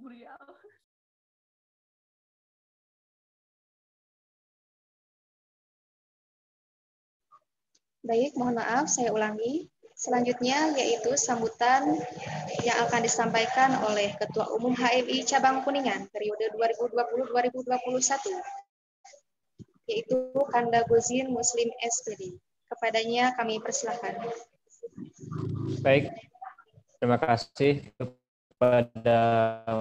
Burial. Baik, mohon maaf, saya ulangi. Selanjutnya yaitu sambutan yang akan disampaikan oleh Ketua Umum HMI Cabang Kuningan periode 2020-2021, yaitu Kanda Gozin Muslim SPD. Kepadanya kami persilahkan. Baik, terima kasih kepada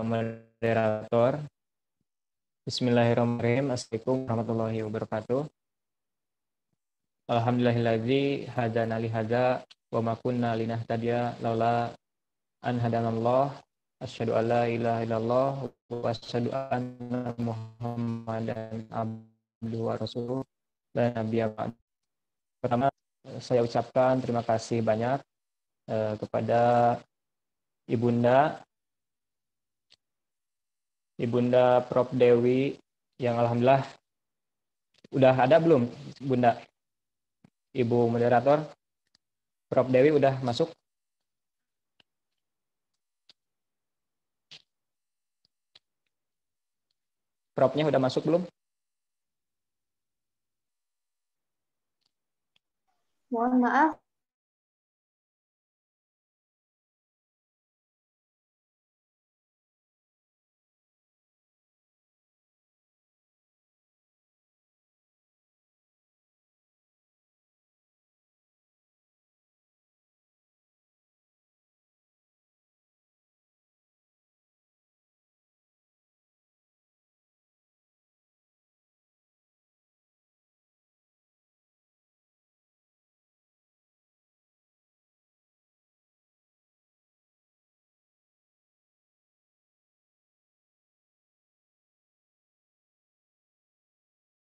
moderator. Bismillahirrahmanirrahim. Assalamualaikum warahmatullahi wabarakatuh. Alhamdulillahilladzi hadana li hadza wa ma kunna linahtadiya laula an hadanallah. Asyhadu an la ilaha illallah wa asyhadu anna Muhammadan abduhu wa rasuluh la nabiyya ba'd. Pertama, saya ucapkan terima kasih banyak kepada Ibunda Prof Dewi yang alhamdulillah udah ada belum, Bunda? Ibu moderator, Prof Dewi udah masuk? Profnya udah masuk belum? Mohon maaf,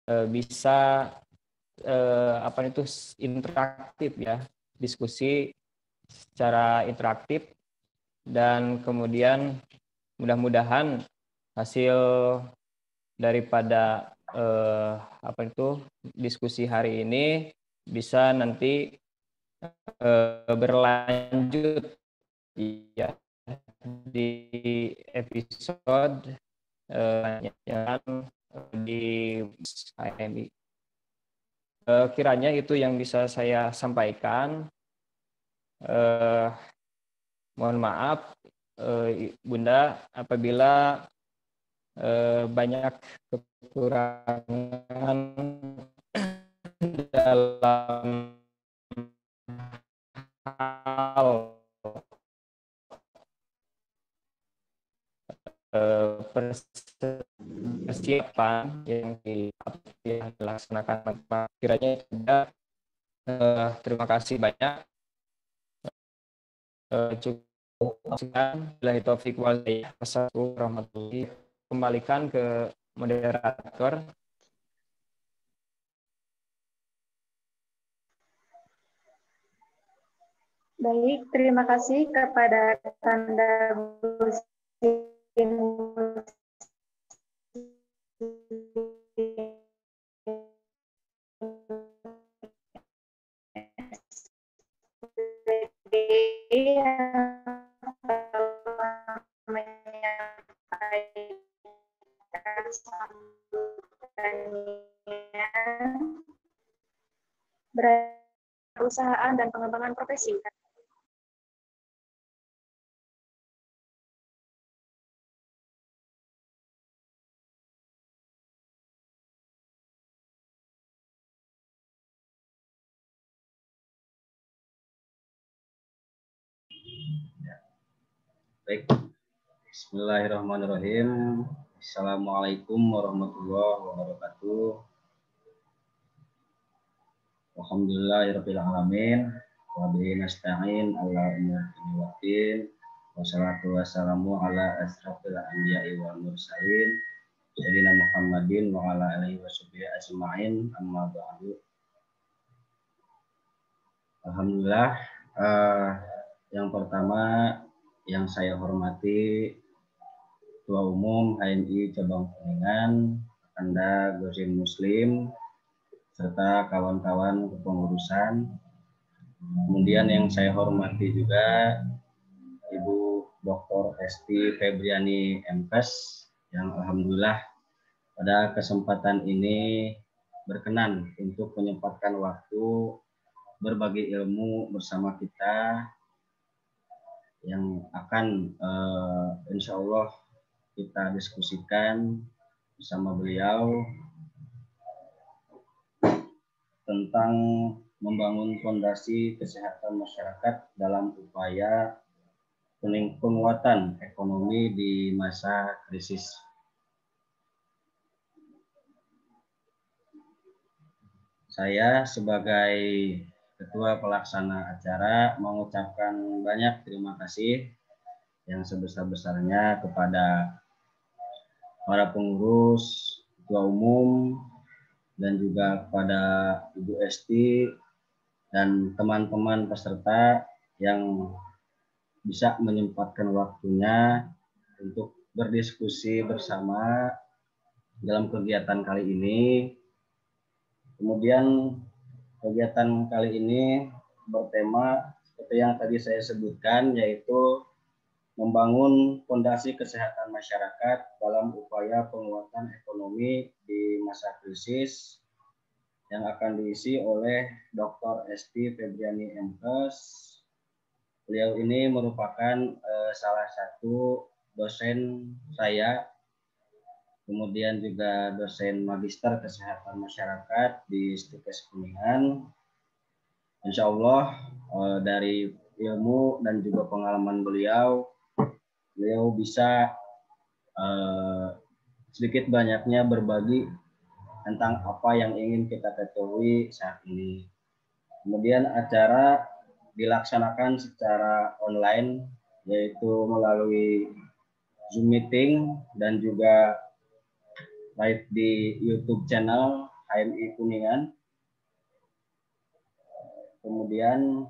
Bisa apa itu interaktif ya, diskusi secara interaktif, dan kemudian mudah-mudahan hasil daripada apa itu diskusi hari ini bisa nanti berlanjut ya di episode yang di HMI. Kiranya itu yang bisa saya sampaikan. Mohon maaf Bunda apabila banyak kekurangan dalam hal persiapan yang dilaksanakan. Kiranya tidak. Terima kasih banyak. Cukup sekian. Billahi taufiq wal hidayah. Wassalamualaikum warahmatullahi wabarakatuh. Kembalikan ke moderator. baik, terima kasih kepada Kanda Gozin yang menyampaikan sambutannya perusahaan dan pengembangan profesi. Baik. Bismillahirrahmanirrahim. Assalamualaikum warahmatullahi wabarakatuh. Alhamdulillahirabbil alamin. Wa bihi nasta'in ala umuri waddin. Wassalatu wassalamu ala asrofil anbiya'i wal mursalin sayyidina Muhammadin wa ala alihi washabbihi ajma'in, amma ba'du. Alhamdulillah, yang pertama yang saya hormati Ketua Umum HMI Cabang Kuningan, Kanda Gozin Muslim, serta kawan-kawan kepengurusan. Kemudian yang saya hormati juga Ibu Dr. Esti Febriani MKes yang alhamdulillah pada kesempatan ini berkenan untuk menyempatkan waktu berbagi ilmu bersama kita yang akan insya Allah kita diskusikan bersama beliau tentang membangun fondasi kesehatan masyarakat dalam upaya penguatan ekonomi di masa krisis. Saya sebagai Ketua Pelaksana acara mengucapkan banyak terima kasih yang sebesar-besarnya kepada para pengurus, ketua umum, dan juga kepada Ibu Esti dan teman-teman peserta yang bisa menyempatkan waktunya untuk berdiskusi bersama dalam kegiatan kali ini. Kemudian kegiatan kali ini bertema seperti yang tadi saya sebutkan, yaitu membangun fondasi kesehatan masyarakat dalam upaya penguatan ekonomi di masa krisis, yang akan diisi oleh Dr. Esti Febriani MKes. Beliau ini merupakan salah satu dosen saya, kemudian juga dosen magister kesehatan masyarakat di Stikes Kuningan. Insya Allah dari ilmu dan juga pengalaman beliau bisa sedikit banyaknya berbagi tentang apa yang ingin kita ketahui saat ini. Kemudian acara dilaksanakan secara online, yaitu melalui Zoom meeting dan juga live di YouTube channel HMI Kuningan. Kemudian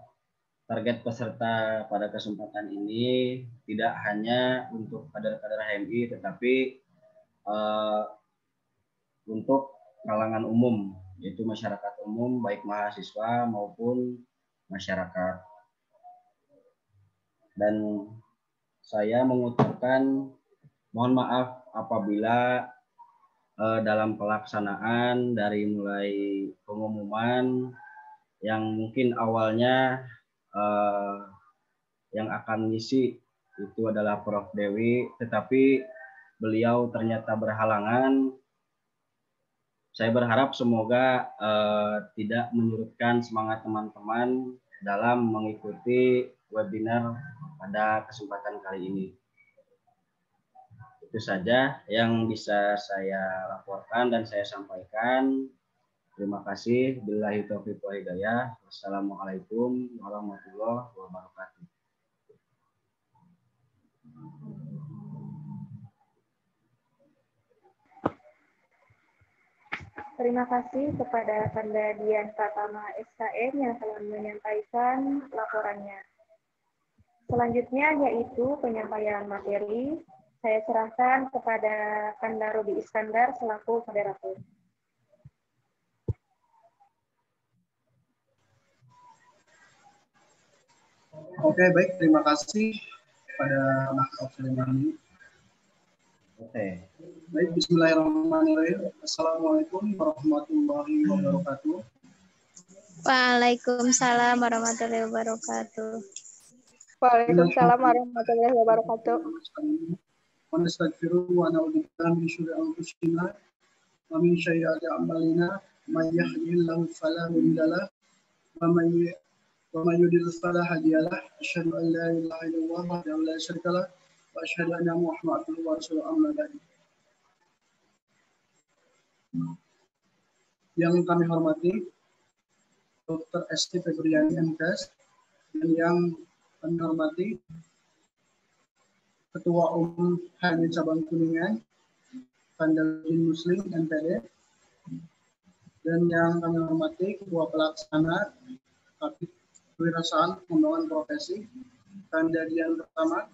target peserta pada kesempatan ini tidak hanya untuk kader-kader HMI, tetapi untuk kalangan umum, yaitu masyarakat umum, baik mahasiswa maupun masyarakat. Dan saya mengucapkan mohon maaf apabila dalam pelaksanaan dari mulai pengumuman yang mungkin awalnya yang akan ngisi itu adalah Prof. Dewi, tetapi beliau ternyata berhalangan. Saya berharap semoga tidak menyurutkan semangat teman-teman dalam mengikuti webinar pada kesempatan kali ini. Itu saja yang bisa saya laporkan dan saya sampaikan. Terima kasih. Billahi taufiq wal hidayah. Wassalamualaikum warahmatullahi wabarakatuh. Terima kasih kepada Kanda Dian Pratama SKM yang telah menyampaikan laporannya. Selanjutnya yaitu penyampaian materi. Saya serahkan kepada Kanda Robi Iskandar selaku moderator. Oke, baik. Terima kasih kepada Mas Abdul. Oke. Baik, bismillahirrahmanirrahim. Assalamualaikum warahmatullahi wabarakatuh. Waalaikumsalam warahmatullahi wabarakatuh. Waalaikumsalam warahmatullahi wabarakatuh. Wa nastaghfiruhu wa na'udzu billahi min syururi anfusina wa min sayyiati a'malina may yahdihillahu fala mudilla lahu wa may yudlil fala hadiya lahu. Asyhadu an la ilaha illallah wahdahu la syarika lahu wa asyhadu anna Muhammadan rasulullah amma ba'du. Yang kami hormati Dr. Esti Febriani MKes, dan yang kami hormati Ketua Umum HMI Cabang Kuningan, Kandaluddin Muslim NPD, dan yang kami hormati Ketua Pelaksana Kapit Kewirausahaan Pengembangan Profesi, Kanda Dian Pratama.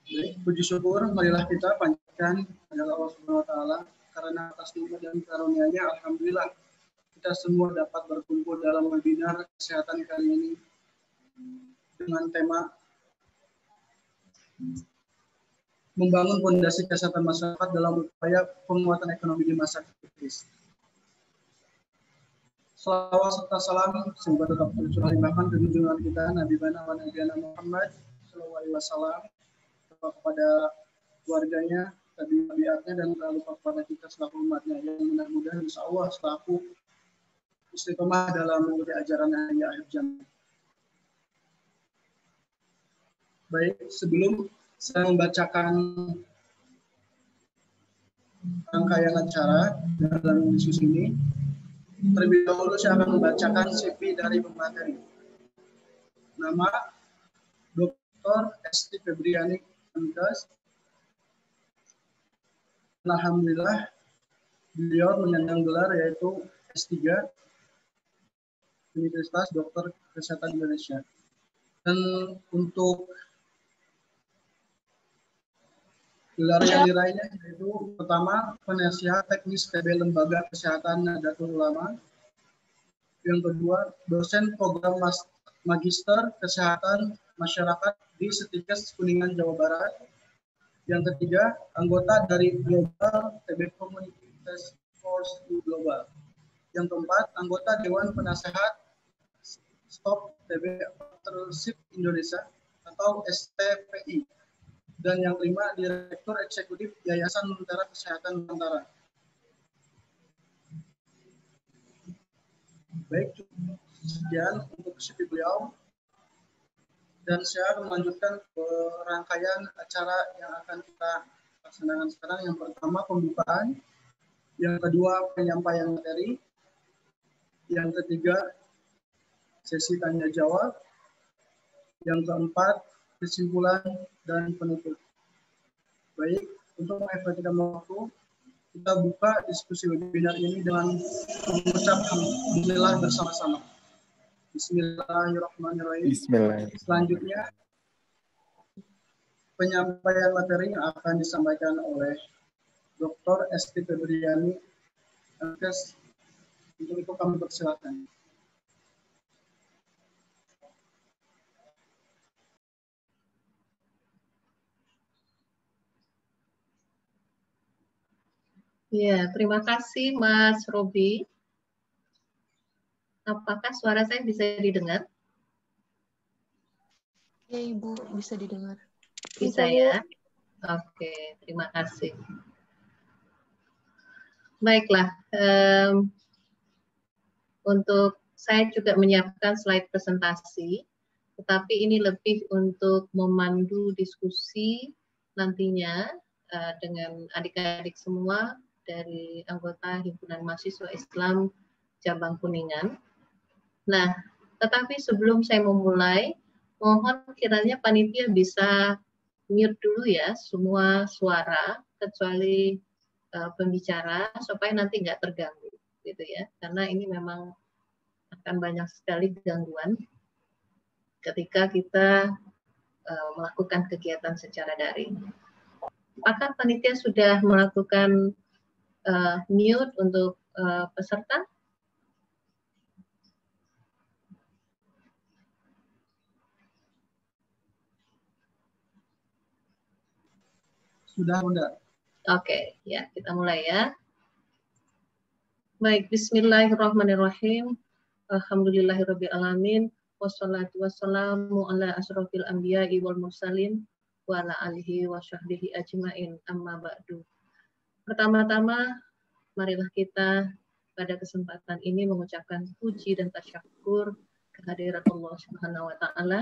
Baik, puji syukur marilah kita panjatkan kepada Allah Subhanahu wa taala, karena atas nikmat dan karunia-Nya alhamdulillah kita semua dapat berkumpul dalam webinar kesehatan kali ini dengan tema membangun fondasi kesehatan masyarakat dalam upaya penguatan ekonomi di masa kritis. Salawat serta salam semoga tetap tercurah limpahkan ke junjungan kita Nabi Muhammad SAW kepada keluarganya, tabiatnya, dan terlalu kepada kita selaku umatnya yang mudah-mudahan insya Allah selaku istiqomah dalam mengikuti ajaran di akhir zaman. Baik, sebelum saya membacakan rangkaian acara dalam diskusi ini, terlebih dahulu saya akan membacakan CV dari pemateri. Nama Dr. Esti Febriani Ankas. Alhamdulillah beliau menyandang gelar yaitu S3 Universitas Dokter Kesehatan Indonesia. Dan untuk gelar yang diraihnya yaitu pertama penasihat teknis TB Lembaga Kesehatan Nahdlatul Ulama. Yang kedua dosen program Magister Kesehatan Masyarakat di Setikes Kuningan Jawa Barat. Yang ketiga anggota dari Global TB Community Task Force Global. Yang keempat anggota Dewan Penasehat Stop TB Partnership Indonesia atau STPI. Dan yang kelima, Direktur Eksekutif Yayasan Nusantara Kesehatan Nusantara. Baik, sekian untuk CV beliau. Dan saya akan melanjutkan ke rangkaian acara yang akan kita laksanakan sekarang. Yang pertama, pembukaan. Yang kedua, penyampaian materi. Yang ketiga, sesi tanya-jawab. Yang keempat, kesimpulan dan penutup. Baik, untuk mengefektifkan waktu, kita buka diskusi webinar ini dengan mengucap bismillah bersama-sama. Bismillahirrahmanirrahim. Bismillah. Selanjutnya, penyampaian materi yang akan disampaikan oleh Dr. Esti Febriani Ankas. Untuk itu kami persilakan. Ya, terima kasih Mas Robi. Apakah suara saya bisa didengar? Ya Ibu, bisa didengar. Bisa ya? Oke, terima kasih. Baiklah, untuk saya juga menyiapkan slide presentasi, tetapi ini lebih untuk memandu diskusi nantinya dengan adik-adik semua dari anggota Himpunan Mahasiswa Islam Cabang Kuningan. Nah, tetapi sebelum saya memulai, mohon kiranya panitia bisa mute dulu ya semua suara kecuali pembicara supaya nanti nggak terganggu, gitu ya. Karena ini memang akan banyak sekali gangguan ketika kita melakukan kegiatan secara daring. Apakah panitia sudah melakukan mute untuk peserta? Sudah, Bunda. Oke, ya kita mulai ya. Baik, bismillahirrahmanirrahim. Alhamdulillahirrabbilalamin. Wassalatu wassalamu ala asrofil anbiya'i wal mursalin wa ala alihi wa sahbihi ajmain amma ba'du. Pertama-tama, marilah kita pada kesempatan ini mengucapkan puji dan tasyakur kehadirat Allah Subhanahu wa Ta'ala,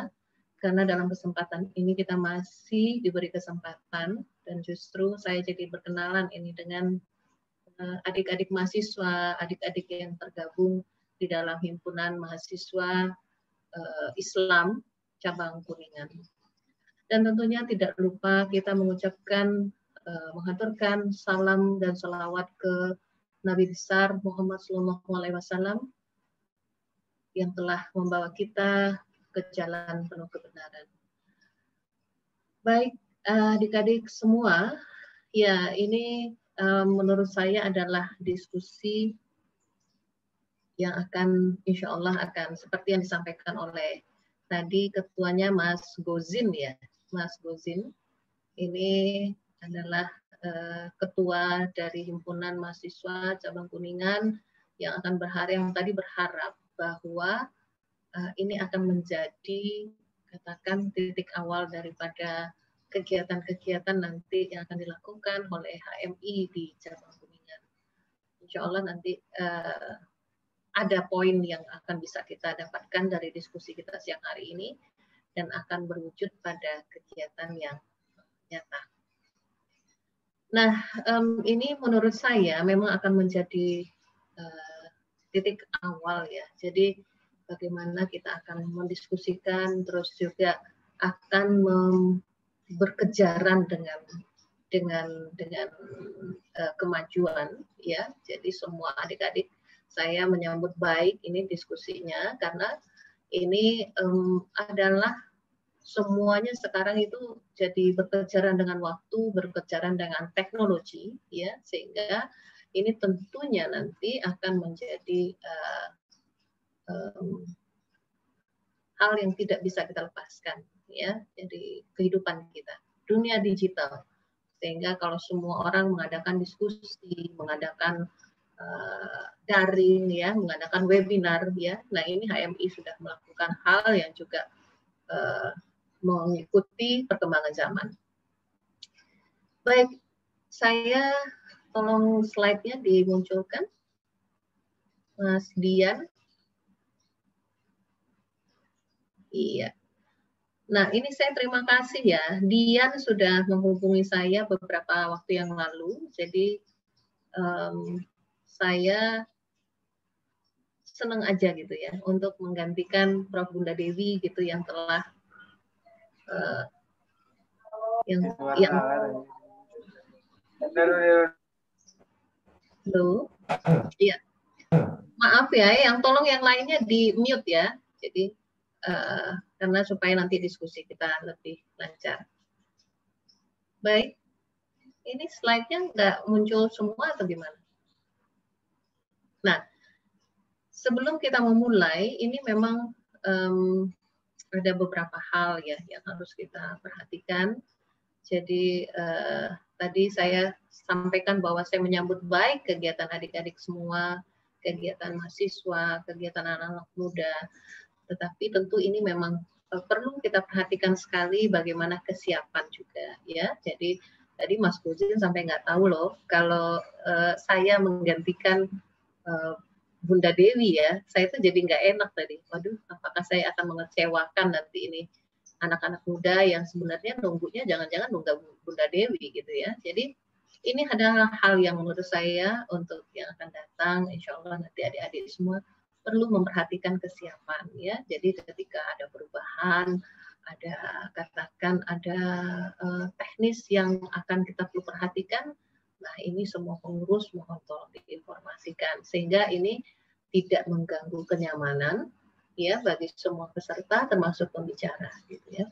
karena dalam kesempatan ini kita masih diberi kesempatan, dan justru saya jadi berkenalan ini dengan adik-adik mahasiswa, adik-adik yang tergabung di dalam Himpunan Mahasiswa Islam Cabang Kuningan. Dan tentunya tidak lupa kita mengucapkan, mengaturkan salam dan salawat ke Nabi besar Muhammad SAW yang telah membawa kita ke jalan penuh kebenaran. Baik, adik-adik semua, ya ini menurut saya adalah diskusi yang akan insya Allah akan seperti yang disampaikan oleh tadi ketuanya Mas Gozin ya, Mas Gozin. ini adalah ketua dari himpunan mahasiswa cabang Kuningan yang akan tadi berharap bahwa ini akan menjadi katakan titik awal daripada kegiatan-kegiatan nanti yang akan dilakukan oleh HMI di cabang Kuningan. Insya Allah nanti ada poin yang akan bisa kita dapatkan dari diskusi kita siang hari ini dan akan berwujud pada kegiatan yang nyata. Nah, ini menurut saya memang akan menjadi titik awal ya. Jadi bagaimana kita akan mendiskusikan, terus juga akan berkejaran dengan kemajuan ya. Jadi semua adik-adik saya menyambut baik ini diskusinya karena ini adalah semuanya sekarang itu jadi berkejaran dengan waktu, berkejaran dengan teknologi, ya, sehingga ini tentunya nanti akan menjadi hal yang tidak bisa kita lepaskan, ya, jadi kehidupan kita, dunia digital, sehingga kalau semua orang mengadakan diskusi, mengadakan daring, ya, mengadakan webinar, ya, nah ini HMI sudah melakukan hal yang juga mengikuti perkembangan zaman. Baik, saya tolong slide-nya dimunculkan. Mas Dian. Iya. Nah, ini saya terima kasih ya. Dian sudah menghubungi saya beberapa waktu yang lalu. Jadi, saya senang aja gitu ya untuk menggantikan Prof. Bunda Dewi gitu yang telah Halo. Iya. Maaf ya, tolong yang lainnya di mute ya. Jadi karena supaya nanti diskusi kita lebih lancar. Baik. Ini slide-nya nggak muncul semua atau gimana? Nah, sebelum kita memulai, ini memang ada beberapa hal ya yang harus kita perhatikan. Jadi tadi saya sampaikan bahwa saya menyambut baik kegiatan adik-adik semua, kegiatan mahasiswa, kegiatan anak-anak muda. Tetapi tentu ini memang perlu kita perhatikan sekali bagaimana kesiapan juga, ya. Jadi tadi Mas Guzin sampai nggak tahu loh kalau saya menggantikan Bunda Dewi ya, saya itu jadi nggak enak tadi. Waduh, apakah saya akan mengecewakan nanti ini anak-anak muda yang sebenarnya nunggunya jangan-jangan nunggu Bunda Dewi gitu ya. Jadi ini adalah hal yang menurut saya untuk yang akan datang, insya Allah nanti adik-adik semua perlu memperhatikan kesiapan ya. Jadi ketika ada perubahan, ada katakan ada teknis yang akan kita perlu perhatikan, nah ini semua pengurus mohon tolong diinformasikan sehingga ini tidak mengganggu kenyamanan ya bagi semua peserta termasuk pembicara gitu ya.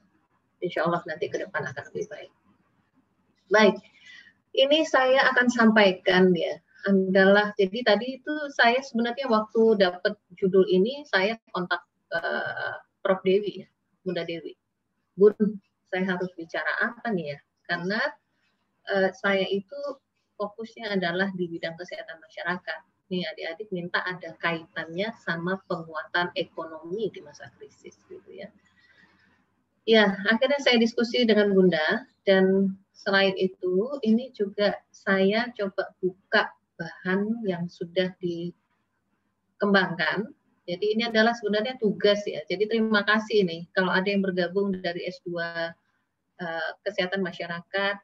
Insya Allah nanti ke depan akan lebih baik. Baik, ini saya akan sampaikan ya adalah jadi tadi itu saya sebenarnya waktu dapat judul ini saya kontak Prof Dewi ya, Bunda Dewi. Bun, saya harus bicara apa nih ya? Karena saya itu fokusnya adalah di bidang kesehatan masyarakat. Nih adik-adik minta ada kaitannya sama penguatan ekonomi di masa krisis gitu ya. Ya, akhirnya saya diskusi dengan Bunda dan selain itu ini juga saya coba buka bahan yang sudah dikembangkan. Jadi ini adalah sebenarnya tugas ya. Jadi terima kasih nih kalau ada yang bergabung dari S2 Kesehatan Masyarakat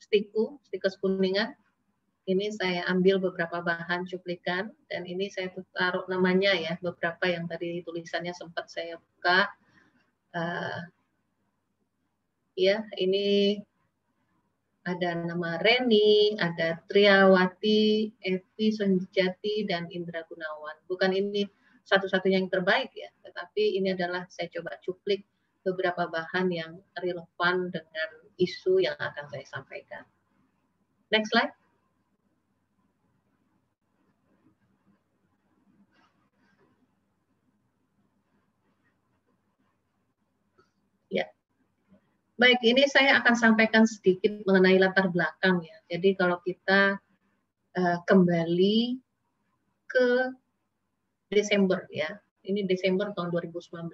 Stikes Kuningan. Ini saya ambil beberapa bahan cuplikan dan ini saya taruh namanya ya, beberapa yang tadi tulisannya sempat saya buka. Ya, ini ada nama Reni, ada Triawati, Evi Sonjati, dan Indra Gunawan. Bukan ini satu-satunya yang terbaik ya, tetapi ini adalah saya coba cuplik beberapa bahan yang relevan dengan isu yang akan saya sampaikan. Next slide. Ya. Baik, ini saya akan sampaikan sedikit mengenai latar belakang ya. Jadi kalau kita kembali ke Desember ya, ini Desember tahun 2019,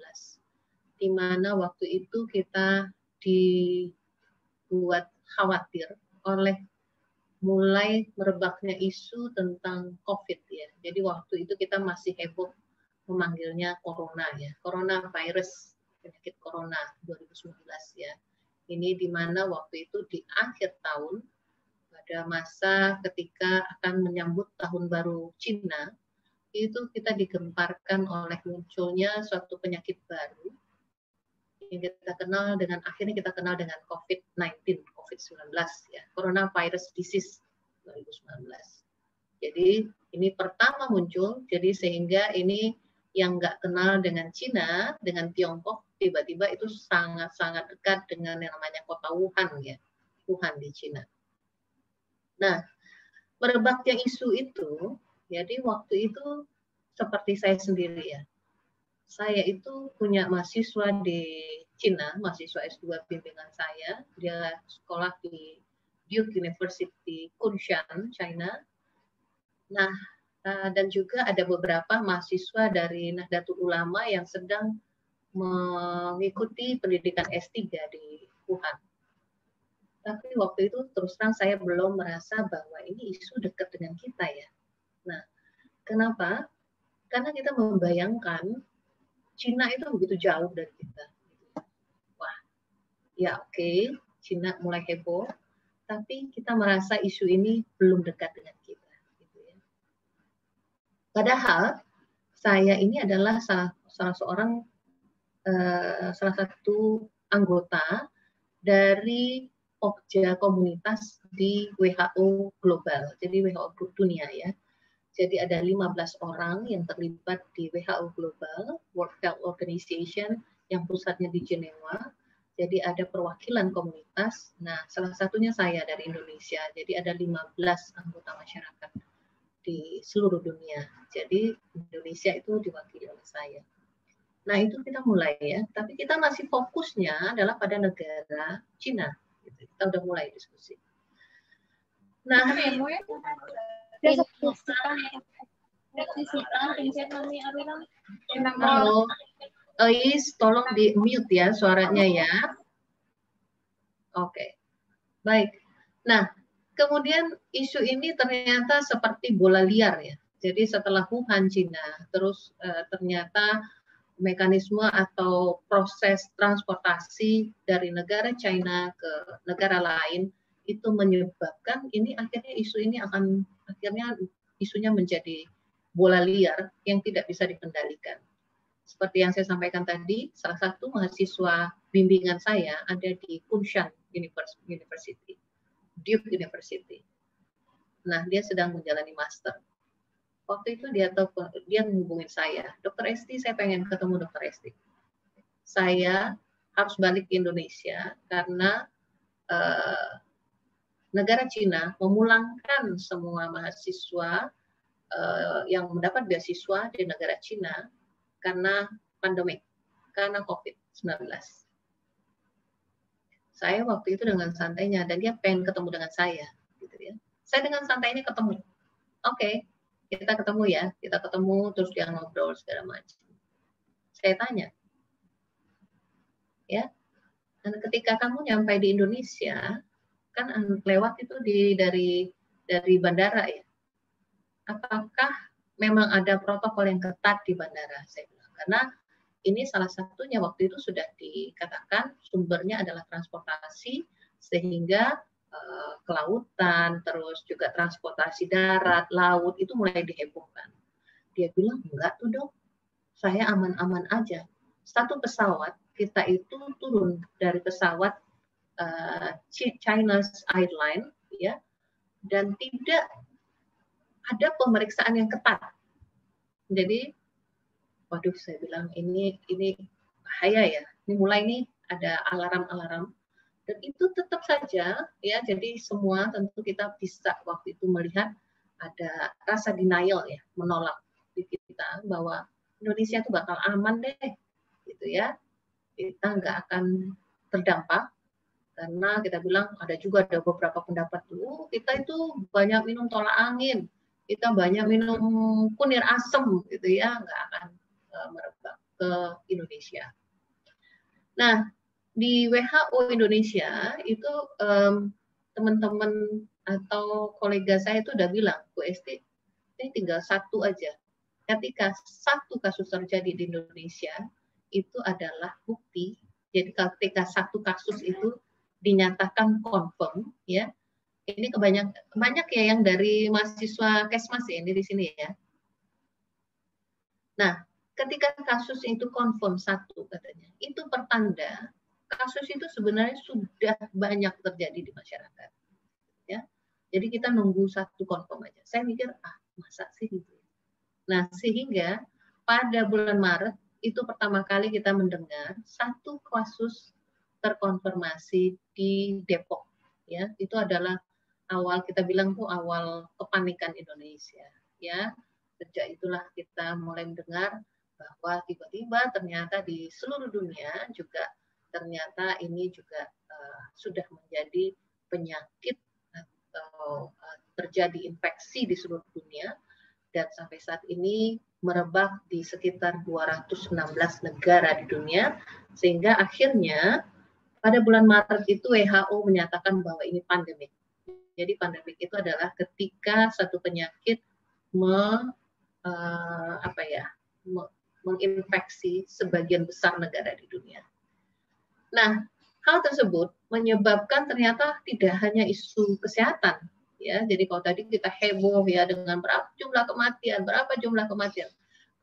di mana waktu itu kita dibuat khawatir oleh mulai merebaknya isu tentang COVID ya. Jadi waktu itu kita masih heboh memanggilnya corona ya, coronavirus, penyakit corona 2019 ya. Ini di mana waktu itu di akhir tahun, pada masa ketika akan menyambut tahun baru Cina, itu kita digemparkan oleh munculnya suatu penyakit baru yang kita kenal dengan, akhirnya kita kenal dengan COVID-19, COVID-19 ya, coronavirus disease 2019. Jadi ini pertama muncul, jadi sehingga ini yang nggak kenal dengan Cina, dengan Tiongkok, tiba-tiba itu sangat-sangat dekat dengan yang namanya kota Wuhan ya, Wuhan di Cina. Nah, merebaknya isu itu, jadi waktu itu seperti saya sendiri ya, saya itu punya mahasiswa di Cina, mahasiswa S2 bimbingan saya, dia sekolah di Duke University, Kunshan, China. Nah, dan juga ada beberapa mahasiswa dari Nahdlatul Ulama yang sedang mengikuti pendidikan S3 di Wuhan. Tapi waktu itu terus terang saya belum merasa bahwa ini isu dekat dengan kita ya. Nah, kenapa? Karena kita membayangkan Cina itu begitu jauh dari kita. Wah, ya oke, Cina mulai heboh, tapi kita merasa isu ini belum dekat dengan kita. Padahal saya ini adalah salah satu anggota dari Okja komunitas di WHO global, jadi WHO dunia ya. Jadi ada 15 orang yang terlibat di WHO global, World Health Organization, yang pusatnya di Jenewa. Jadi ada perwakilan komunitas. Nah, salah satunya saya dari Indonesia. Jadi ada 15 anggota masyarakat di seluruh dunia. Jadi Indonesia itu diwakili oleh saya. Nah itu kita mulai ya, tapi kita masih fokusnya adalah pada negara Cina. Kita udah mulai diskusi. Nah, halo, Ais, tolong di mute ya suaranya ya. Oke, baik. Nah, kemudian isu ini ternyata seperti bola liar ya. Jadi setelah Wuhan, Cina, terus ternyata mekanisme atau proses transportasi dari negara China ke negara lain itu menyebabkan ini akhirnya isu ini isunya menjadi bola liar yang tidak bisa dikendalikan. Seperti yang saya sampaikan tadi, salah satu mahasiswa bimbingan saya ada di Kunshan University, Duke University. Nah, dia sedang menjalani master. Waktu itu dia menghubungi saya, Dr. Esti, saya pengen ketemu Dr. Esti. Saya harus balik ke Indonesia karena negara Cina memulangkan semua mahasiswa yang mendapat beasiswa di negara Cina karena pandemik, karena COVID-19. Saya waktu itu dengan santainya, dan dia pengen ketemu dengan saya. Gitu ya. Saya dengan santainya ketemu. Oke, kita ketemu ya, kita ketemu, terus dia ngobrol segala macam. Saya tanya, ya, dan ketika kamu nyampe di Indonesia, kan lewat itu dari bandara ya, apakah memang ada protokol yang ketat di bandara? Saya bilang, karena ini salah satunya waktu itu sudah dikatakan sumbernya adalah transportasi, sehingga kelautan, terus juga transportasi darat, laut, itu mulai dihebohkan. Dia bilang, enggak tuh dok, saya aman-aman aja. Satu pesawat, kita itu turun dari pesawat China's Airline, ya, dan tidak ada pemeriksaan yang ketat. Jadi, waduh, saya bilang ini bahaya ya. Ini mulai nih ada alarm-alarm. Dan itu tetap saja ya, jadi semua tentu kita bisa waktu itu melihat ada rasa denial ya, menolak di kita bahwa Indonesia itu bakal aman deh, gitu ya. Kita nggak akan terdampak Karena kita bilang ada beberapa pendapat tuh kita itu banyak minum tolak angin, kita banyak minum kunir asem gitu ya, nggak akan merebak ke Indonesia. Nah, di WHO Indonesia itu teman-teman atau kolega saya itu udah bilang, Bu Esti, ini tinggal satu aja. Ketika satu kasus terjadi di Indonesia, itu adalah bukti. Jadi ketika satu kasus itu dinyatakan confirm, ya, ini banyak ya yang dari mahasiswa Kesmas ya, ini di sini ya. Nah, ketika kasus itu confirm satu katanya, itu pertanda kasus itu sebenarnya sudah banyak terjadi di masyarakat. Ya, jadi kita nunggu satu confirm aja. Saya mikir, masa sih gitu. Nah, sehingga pada bulan Maret itu pertama kali kita mendengar satu kasus terkonfirmasi di Depok. Ya, itu adalah awal kita bilang tuh awal kepanikan Indonesia. Ya, sejak itulah kita mulai mendengar bahwa tiba-tiba ternyata di seluruh dunia juga ternyata ini juga sudah menjadi penyakit atau terjadi infeksi di seluruh dunia, dan sampai saat ini merebak di sekitar 216 negara di dunia, sehingga akhirnya pada bulan Maret itu WHO menyatakan bahwa ini pandemik. Jadi pandemik itu adalah ketika satu penyakit menginfeksi sebagian besar negara di dunia. Nah, hal tersebut menyebabkan ternyata tidak hanya isu kesehatan, ya. Jadi kalau tadi kita heboh ya dengan berapa jumlah kematian.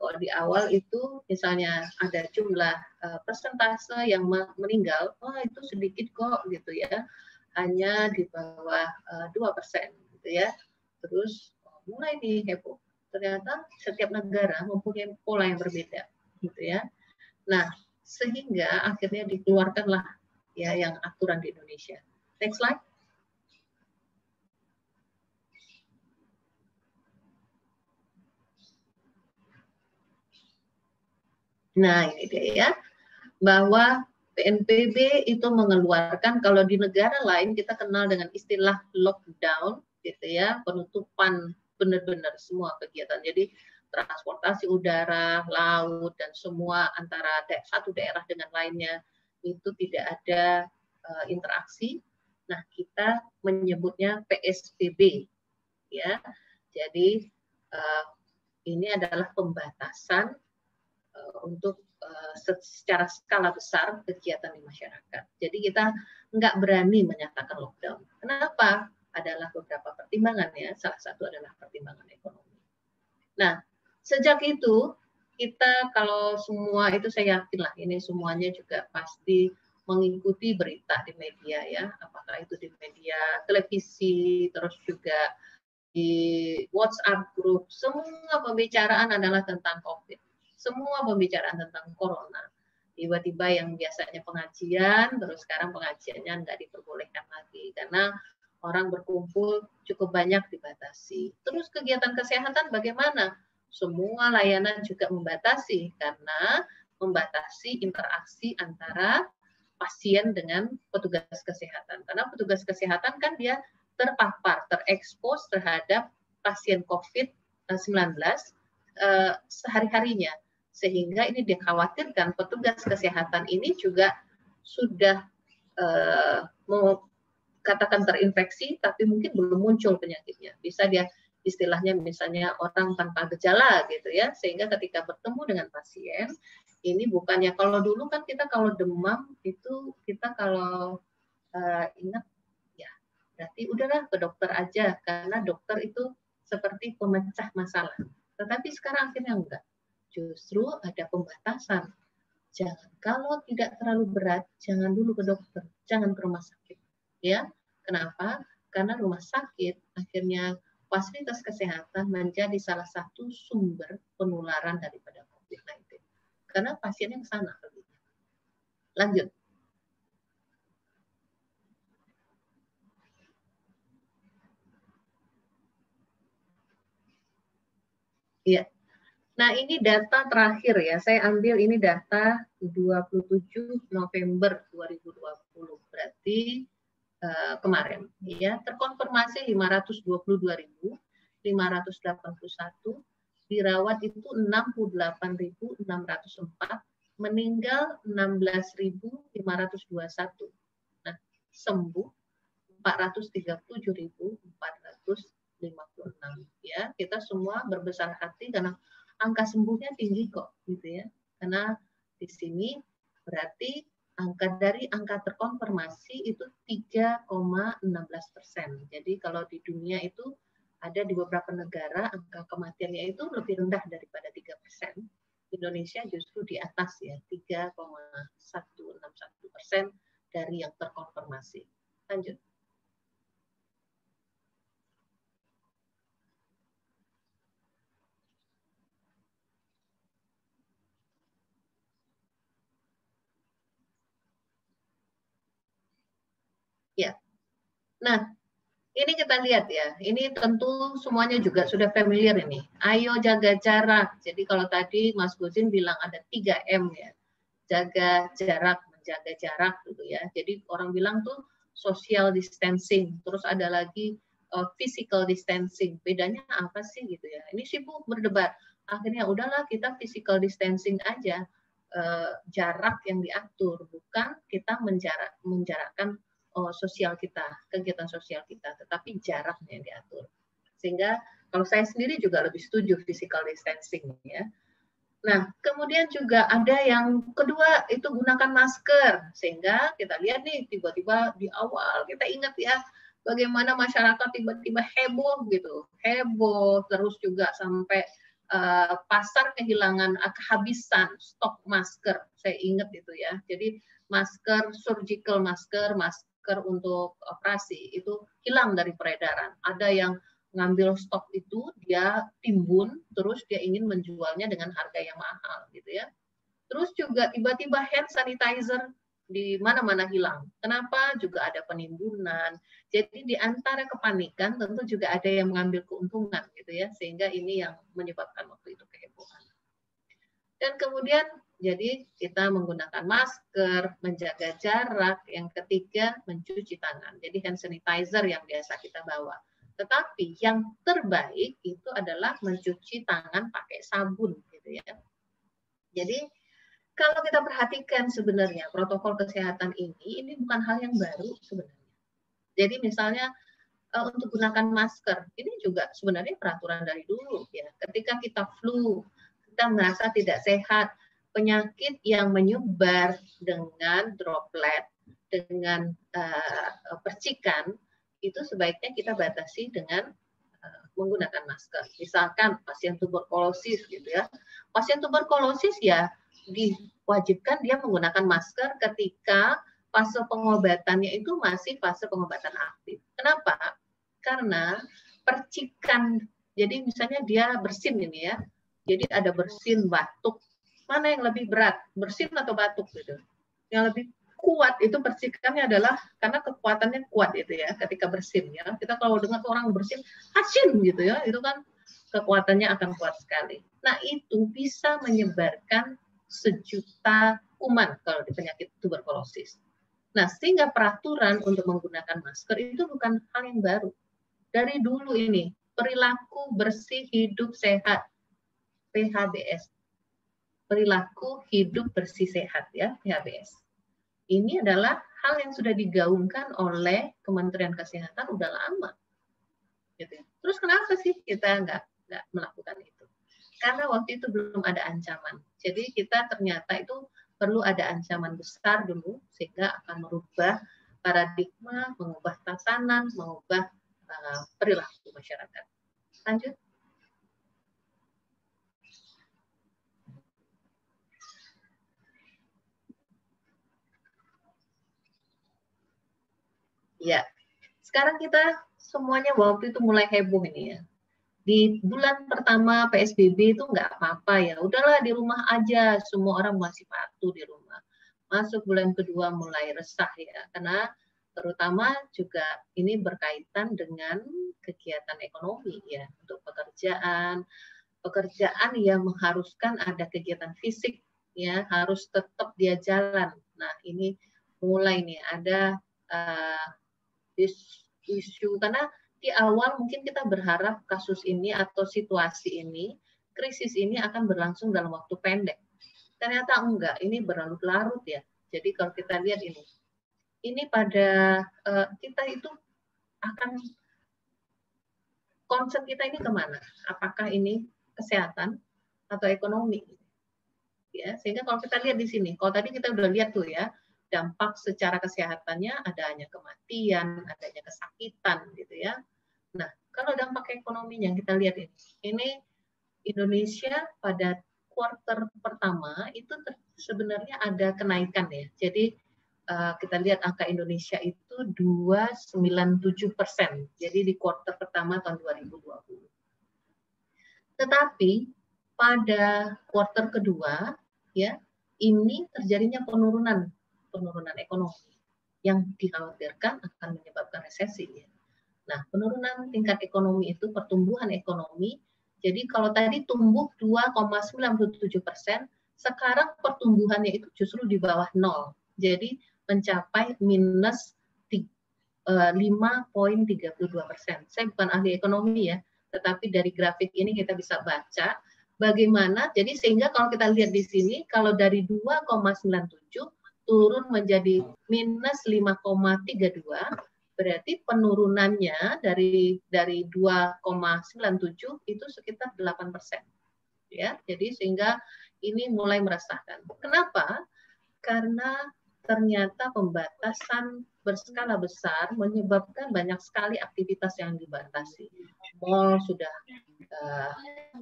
Kalau di awal itu misalnya ada jumlah persentase yang meninggal, itu sedikit kok gitu ya, hanya di bawah 2% gitu ya. Terus mulai nih heboh. Ternyata setiap negara mempunyai pola yang berbeda gitu ya. Nah, sehingga akhirnya dikeluarkanlah ya yang aturan di Indonesia. Next slide. Nah, ini dia ya, bahwa PNPB itu mengeluarkan, kalau di negara lain kita kenal dengan istilah lockdown, gitu ya, penutupan benar-benar semua kegiatan. Jadi transportasi udara, laut, dan semua antara satu daerah dengan lainnya itu tidak ada interaksi. Nah, kita menyebutnya PSBB, ya. Jadi ini adalah pembatasan untuk secara skala besar kegiatan di masyarakat. Jadi kita nggak berani menyatakan lockdown. Kenapa? Adalah beberapa pertimbangan ya. Salah satu adalah pertimbangan ekonomi. Nah, sejak itu kita kalau semua itu saya yakin lah ini semuanya juga pasti mengikuti berita di media ya. Apakah itu di media televisi, terus juga di WhatsApp group, semua pembicaraan adalah tentang COVID. Semua pembicaraan tentang corona. Tiba-tiba yang biasanya pengajian, terus sekarang pengajiannya nggak diperbolehkan lagi karena orang berkumpul cukup banyak dibatasi. Terus kegiatan kesehatan bagaimana? Semua layanan juga membatasi karena membatasi interaksi antara pasien dengan petugas kesehatan. Karena petugas kesehatan kan dia terpapar, terekspos terhadap pasien COVID-19 sehari-harinya. Sehingga ini dikhawatirkan petugas kesehatan ini juga sudah katakan terinfeksi, tapi mungkin belum muncul penyakitnya. Bisa dia istilahnya misalnya orang tanpa gejala gitu ya, sehingga ketika bertemu dengan pasien, ini bukannya kalau dulu kan kita kalau demam itu kita kalau ingat ya berarti udahlah ke dokter aja karena dokter itu seperti pemecah masalah. Tetapi sekarang akhirnya enggak. Justru ada pembatasan. Jangan, kalau tidak terlalu berat, jangan dulu ke dokter, jangan ke rumah sakit. Ya, kenapa? Karena rumah sakit akhirnya fasilitas kesehatan menjadi salah satu sumber penularan daripada COVID-19. Karena pasiennya ke sana. Lanjut. Ya. Nah, ini data terakhir ya. Saya ambil ini data 27 November 2020. Berarti kemarin ya, terkonfirmasi 522.581, dirawat itu 68.604, meninggal 16.521. Nah, sembuh 437.456 ya. Kita semua berbesar hati karena angka sembuhnya tinggi kok gitu ya. Karena di sini berarti dari angka terkonfirmasi itu 3,16%. Jadi kalau di dunia itu ada di beberapa negara angka kematiannya itu lebih rendah daripada 3%. Indonesia justru di atas ya, 3,161% dari yang terkonfirmasi. Lanjut. Ya. Nah, ini kita lihat ya. Ini tentu semuanya juga sudah familiar ini. Ayo jaga jarak. Jadi kalau tadi Mas Guzin bilang ada 3M ya. Jaga jarak, menjaga jarak gitu ya. Jadi orang bilang tuh social distancing. Terus ada lagi physical distancing. Bedanya apa sih gitu ya. Ini sibuk berdebat. Akhirnya udahlah kita physical distancing aja. Jarak yang diatur. Bukan kita menjarakkan sosial kita, kegiatan sosial kita, tetapi jaraknya yang diatur. Sehingga kalau saya sendiri juga lebih setuju physical distancing ya. Nah, kemudian juga ada yang kedua itu gunakan masker. Sehingga kita lihat nih tiba-tiba di awal kita ingat ya bagaimana masyarakat tiba-tiba heboh gitu. Heboh terus juga sampai pasar kehilangan kehabisan stok masker. Saya ingat itu ya. Jadi masker, surgical masker untuk operasi itu hilang dari peredaran. Ada yang ngambil stok itu, dia timbun, terus dia ingin menjualnya dengan harga yang mahal, gitu ya. Terus juga tiba-tiba hand sanitizer di mana-mana hilang. Kenapa? Juga ada penimbunan. Jadi di antara kepanikan tentu juga ada yang mengambil keuntungan, gitu ya. Sehingga ini yang menyebabkan waktu itu kehebohan. Dan kemudian jadi kita menggunakan masker, menjaga jarak. Yang ketiga, mencuci tangan. Jadi hand sanitizer yang biasa kita bawa. Tetapi yang terbaik itu adalah mencuci tangan pakai sabun, gitu ya. Jadi kalau kita perhatikan sebenarnya protokol kesehatan ini bukan hal yang baru sebenarnya. Jadi misalnya untuk gunakan masker, ini juga sebenarnya peraturan dari dulu ya. Ketika kita flu, kita merasa tidak sehat, penyakit yang menyebar dengan droplet, dengan percikan, itu sebaiknya kita batasi dengan menggunakan masker. Misalkan pasien tuberkulosis gitu ya. Pasien tuberkulosis ya diwajibkan dia menggunakan masker ketika fase pengobatannya itu masih fase pengobatan aktif. Kenapa? Karena percikan, jadi misalnya dia bersin ini ya. Jadi ada bersin, batuk, mana yang lebih berat, bersin atau batuk gitu. Yang lebih kuat itu percikannya adalah karena kekuatannya kuat itu ya ketika bersin ya. Kita kalau dengar orang bersin, hasin gitu ya, itu kan kekuatannya akan kuat sekali. Nah, itu bisa menyebarkan 1 juta kuman kalau di penyakit tuberkulosis. Nah, sehingga peraturan untuk menggunakan masker itu bukan hal yang baru. Dari dulu ini, perilaku bersih hidup sehat, PHBS. Perilaku hidup bersih sehat ya, PHBS. Ini adalah hal yang sudah digaungkan oleh Kementerian Kesehatan udah lama. Gitu. Terus kenapa sih kita nggak melakukan itu? Karena waktu itu belum ada ancaman. Jadi kita ternyata itu perlu ada ancaman besar dulu sehingga akan merubah paradigma, mengubah tatanan, mengubah perilaku masyarakat. Lanjut. Ya, sekarang kita semuanya waktu itu mulai heboh ini ya. Di bulan pertama PSBB itu nggak apa-apa ya, udahlah di rumah aja, semua orang masih patuh di rumah. Masuk bulan kedua mulai resah ya, karena terutama juga ini berkaitan dengan kegiatan ekonomi ya, untuk pekerjaan, pekerjaan yang mengharuskan ada kegiatan fisik, ya harus tetap dia jalan. Nah ini mulai nih ada isu karena di awal mungkin kita berharap kasus ini atau situasi ini, krisis ini akan berlangsung dalam waktu pendek. Ternyata enggak, ini berlarut-larut ya. Jadi kalau kita lihat ini pada kita itu akan concern kita ini kemana? Apakah ini kesehatan atau ekonomi? Ya, sehingga kalau kita lihat di sini, kalau tadi kita udah lihat tuh ya, dampak secara kesehatannya adanya kematian, adanya kesakitan gitu ya. Nah, kalau dampak ekonominya kita lihat ini Indonesia pada kuartal pertama itu sebenarnya ada kenaikan ya. Jadi kita lihat angka Indonesia itu 297%. Jadi di kuartal pertama tahun 2020. Tetapi pada kuartal kedua ya ini terjadinya penurunan ekonomi yang dikhawatirkan akan menyebabkan resesi ya. Nah, penurunan tingkat ekonomi itu pertumbuhan ekonomi. Jadi kalau tadi tumbuh 2,97%, sekarang pertumbuhannya itu justru di bawah 0. Jadi mencapai minus 5,32%. Saya bukan ahli ekonomi ya, tetapi dari grafik ini kita bisa baca bagaimana. Jadi sehingga kalau kita lihat di sini, kalau dari 2,97 turun menjadi minus 5,32, berarti penurunannya dari 2,97 itu sekitar 8%. Ya, jadi sehingga ini mulai meresahkan. Kenapa? Karena ternyata pembatasan berskala besar menyebabkan banyak sekali aktivitas yang dibatasi. Mall sudah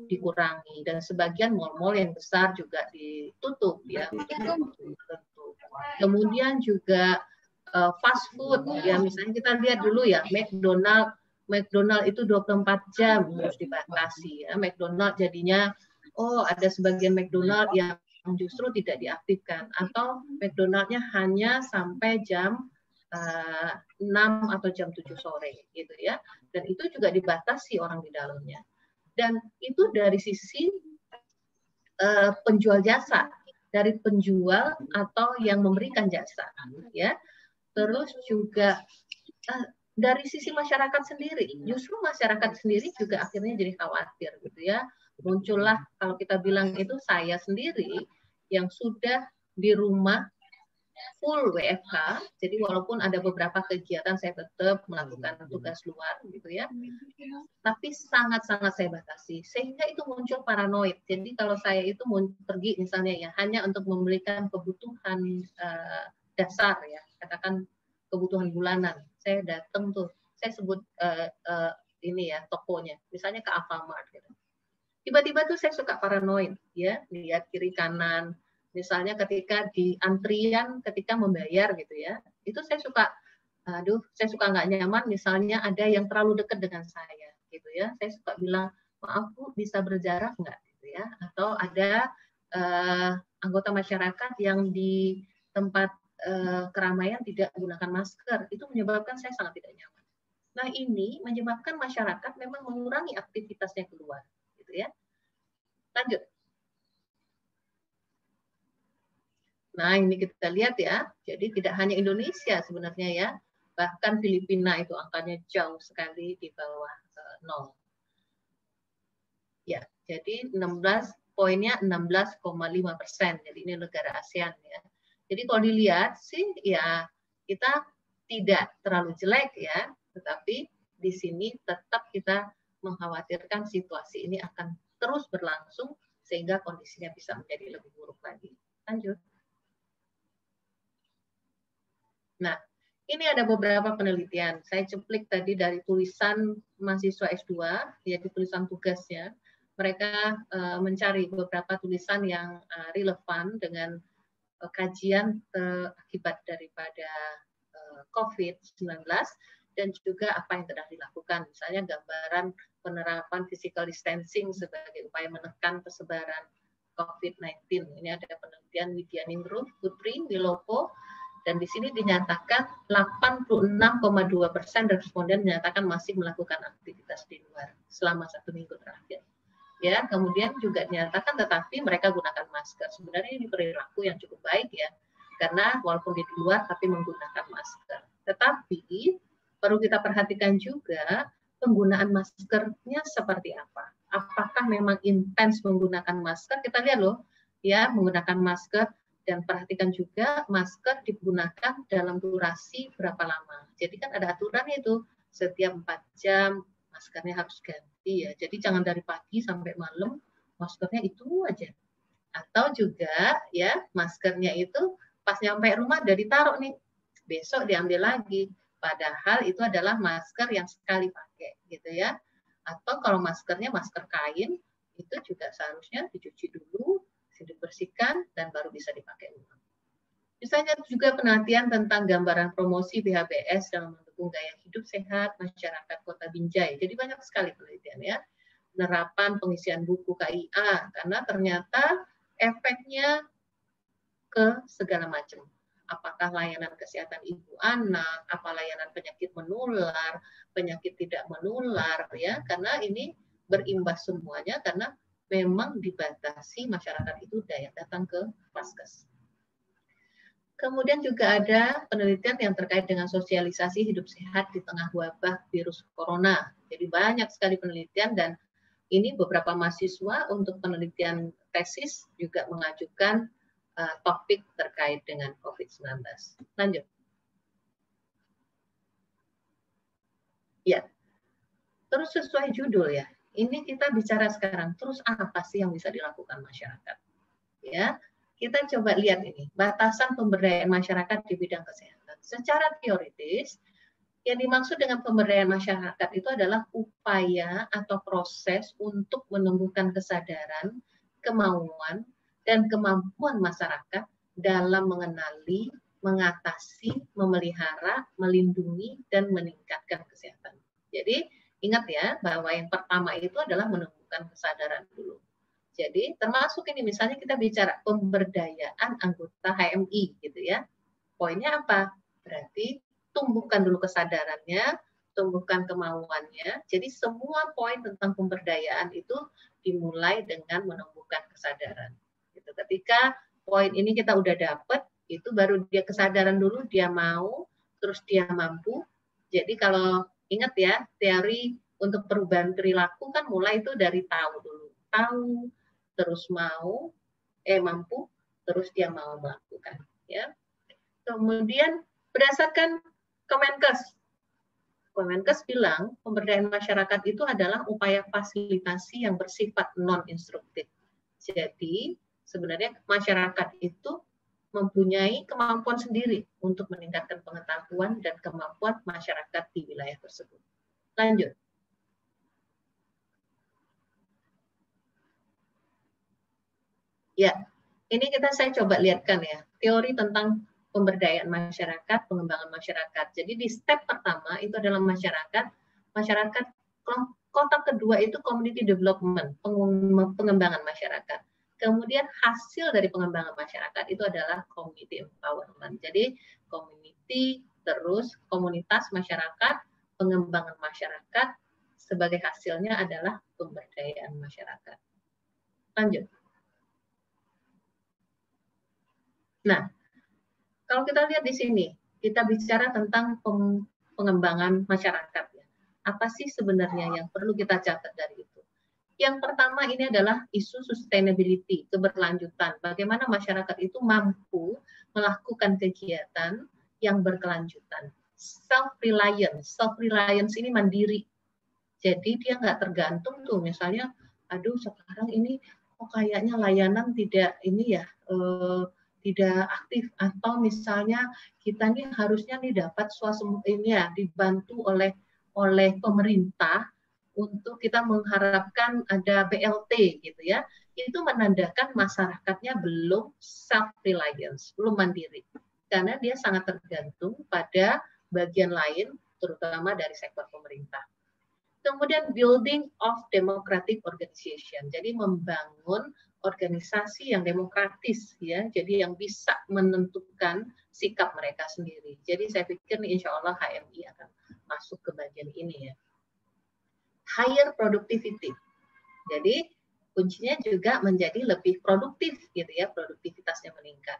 dikurangi dan sebagian mall-mall yang besar juga ditutup ya. Kemudian juga fast food ya, misalnya kita lihat dulu ya, McDonald itu 24 jam harus dibatasi ya. McDonald jadinya ada sebagian McDonald yang justru tidak diaktifkan, atau McDonald-nya hanya sampai jam 6 atau jam 7 sore gitu ya. Dan itu juga dibatasi orang di dalamnya. Dan itu dari sisi penjual jasa, dari penjual atau yang memberikan jasa ya. Terus juga dari sisi masyarakat sendiri, justru masyarakat sendiri juga akhirnya jadi khawatir gitu ya. Muncullah kalau kita bilang itu saya sendiri yang sudah di rumah full WFH, jadi walaupun ada beberapa kegiatan saya tetap melakukan tugas luar gitu ya, tapi sangat-sangat saya batasi, sehingga itu muncul paranoid. Jadi kalau saya itu pergi misalnya ya hanya untuk memberikan kebutuhan dasar ya, katakan kebutuhan bulanan, saya datang tuh, saya sebut ini ya tokonya, misalnya ke Alfamart gitu. Tiba-tiba tuh saya suka paranoid ya, lihat kiri kanan. Misalnya ketika di antrian ketika membayar gitu ya, itu saya suka nggak nyaman misalnya ada yang terlalu dekat dengan saya gitu ya. Saya suka bilang, maaf Bu, bisa berjarak nggak gitu ya. Atau ada anggota masyarakat yang di tempat keramaian tidak menggunakan masker, itu menyebabkan saya sangat tidak nyaman. Nah ini menyebabkan masyarakat memang mengurangi aktivitasnya keluar gitu ya. Lanjut. Nah, ini kita lihat ya. Jadi tidak hanya Indonesia sebenarnya ya. Bahkan Filipina itu angkanya jauh sekali di bawah 0. Ya, jadi poinnya 16,5%. Jadi ini negara ASEAN ya. Jadi kalau dilihat sih ya kita tidak terlalu jelek ya, tetapi di sini tetap kita mengkhawatirkan situasi ini akan terus berlangsung sehingga kondisinya bisa menjadi lebih buruk lagi. Lanjut. Nah, ini ada beberapa penelitian. Saya cuplik tadi dari tulisan mahasiswa S2, yaitu tulisan tugasnya. Mereka mencari beberapa tulisan yang relevan dengan kajian akibat daripada COVID-19 dan juga apa yang telah dilakukan. Misalnya gambaran penerapan physical distancing sebagai upaya menekan persebaran COVID-19. Ini ada penelitian Widyaningrum Putri Wilopo. Dan di sini dinyatakan 86,2% responden menyatakan masih melakukan aktivitas di luar selama 1 minggu terakhir. ya, kemudian juga dinyatakan tetapi mereka gunakan masker. Sebenarnya ini perilaku yang cukup baik ya, karena walaupun di luar tapi menggunakan masker. Tetapi perlu kita perhatikan juga penggunaan maskernya seperti apa. Apakah memang intens menggunakan masker? Kita lihat loh, ya, menggunakan masker, dan perhatikan juga masker digunakan dalam durasi berapa lama. Jadi kan ada aturannya itu, setiap 4 jam maskernya harus ganti ya. Jadi jangan dari pagi sampai malam maskernya itu aja. Atau juga ya maskernya itu pas nyampe rumah udah ditaruh nih, besok diambil lagi. Padahal itu adalah masker yang sekali pakai gitu ya. Atau kalau maskernya masker kain, itu juga seharusnya dicuci dulu, dibersihkan, dan baru bisa dipakai ulang. Misalnya juga penelitian tentang gambaran promosi BHBS dalam mendukung gaya hidup sehat masyarakat Kota Binjai. Jadi banyak sekali penelitian ya. Penerapan pengisian buku KIA, karena ternyata efeknya ke segala macam. Apakah layanan kesehatan ibu anak, apa layanan penyakit menular, penyakit tidak menular, ya, karena ini berimbas semuanya karena memang dibatasi masyarakat itu daya datang ke vaskes. Kemudian juga ada penelitian yang terkait dengan sosialisasi hidup sehat di tengah wabah virus corona. Jadi banyak sekali penelitian dan ini beberapa mahasiswa untuk penelitian tesis juga mengajukan topik terkait dengan COVID-19. Lanjut. Ya, terus sesuai judul ya. Ini kita bicara sekarang, terus apa sih yang bisa dilakukan masyarakat? Ya, kita coba lihat ini, batasan pemberdayaan masyarakat di bidang kesehatan. Secara teoritis, yang dimaksud dengan pemberdayaan masyarakat itu adalah upaya atau proses untuk menumbuhkan kesadaran, kemauan, dan kemampuan masyarakat dalam mengenali, mengatasi, memelihara, melindungi, dan meningkatkan kesehatan. Jadi ingat ya bahwa yang pertama itu adalah menumbuhkan kesadaran dulu. Jadi termasuk ini misalnya kita bicara pemberdayaan anggota HMI gitu ya. Poinnya apa? Berarti tumbuhkan dulu kesadarannya, tumbuhkan kemauannya. Jadi semua poin tentang pemberdayaan itu dimulai dengan menumbuhkan kesadaran. Gitu. Ketika poin ini kita udah dapet, itu baru dia kesadaran dulu, dia mau, terus dia mampu. Jadi kalau ingat ya, teori untuk perubahan perilaku kan mulai itu dari tahu dulu. Tahu, terus mau, mampu, terus dia mau melakukan. Ya. Kemudian berdasarkan Kemenkes bilang pemberdayaan masyarakat itu adalah upaya fasilitasi yang bersifat non-instruktif. Jadi sebenarnya masyarakat itu mempunyai kemampuan sendiri untuk meningkatkan pengetahuan dan kemampuan masyarakat di wilayah tersebut. Lanjut. Ya, ini saya coba lihatkan ya, teori tentang pemberdayaan masyarakat, pengembangan masyarakat. Jadi di step pertama itu adalah masyarakat, kotak kedua itu community development, pengembangan masyarakat. Kemudian hasil dari pengembangan masyarakat itu adalah community empowerment. Jadi community, terus komunitas masyarakat, pengembangan masyarakat, sebagai hasilnya adalah pemberdayaan masyarakat. Lanjut. Nah, kalau kita lihat di sini, kita bicara tentang pengembangan masyarakat. Apa sih sebenarnya yang perlu kita catat dari itu? Yang pertama ini adalah isu sustainability, keberlanjutan. Bagaimana masyarakat itu mampu melakukan kegiatan yang berkelanjutan. Self-reliance ini mandiri. Jadi dia nggak tergantung tuh, misalnya, aduh sekarang ini kok kayaknya layanan tidak ini ya, tidak aktif, atau misalnya kita nih harusnya nih dapat suasana ini ya dibantu oleh pemerintah untuk kita mengharapkan ada BLT gitu ya, itu menandakan masyarakatnya belum self-reliance, belum mandiri, karena dia sangat tergantung pada bagian lain, terutama dari sektor pemerintah. Kemudian building of democratic organization, jadi membangun organisasi yang demokratis ya, jadi yang bisa menentukan sikap mereka sendiri. Jadi saya pikir nih insya Allah HMI akan masuk ke bagian ini ya. Higher productivity. Jadi kuncinya juga menjadi lebih produktif gitu ya, produktivitasnya meningkat.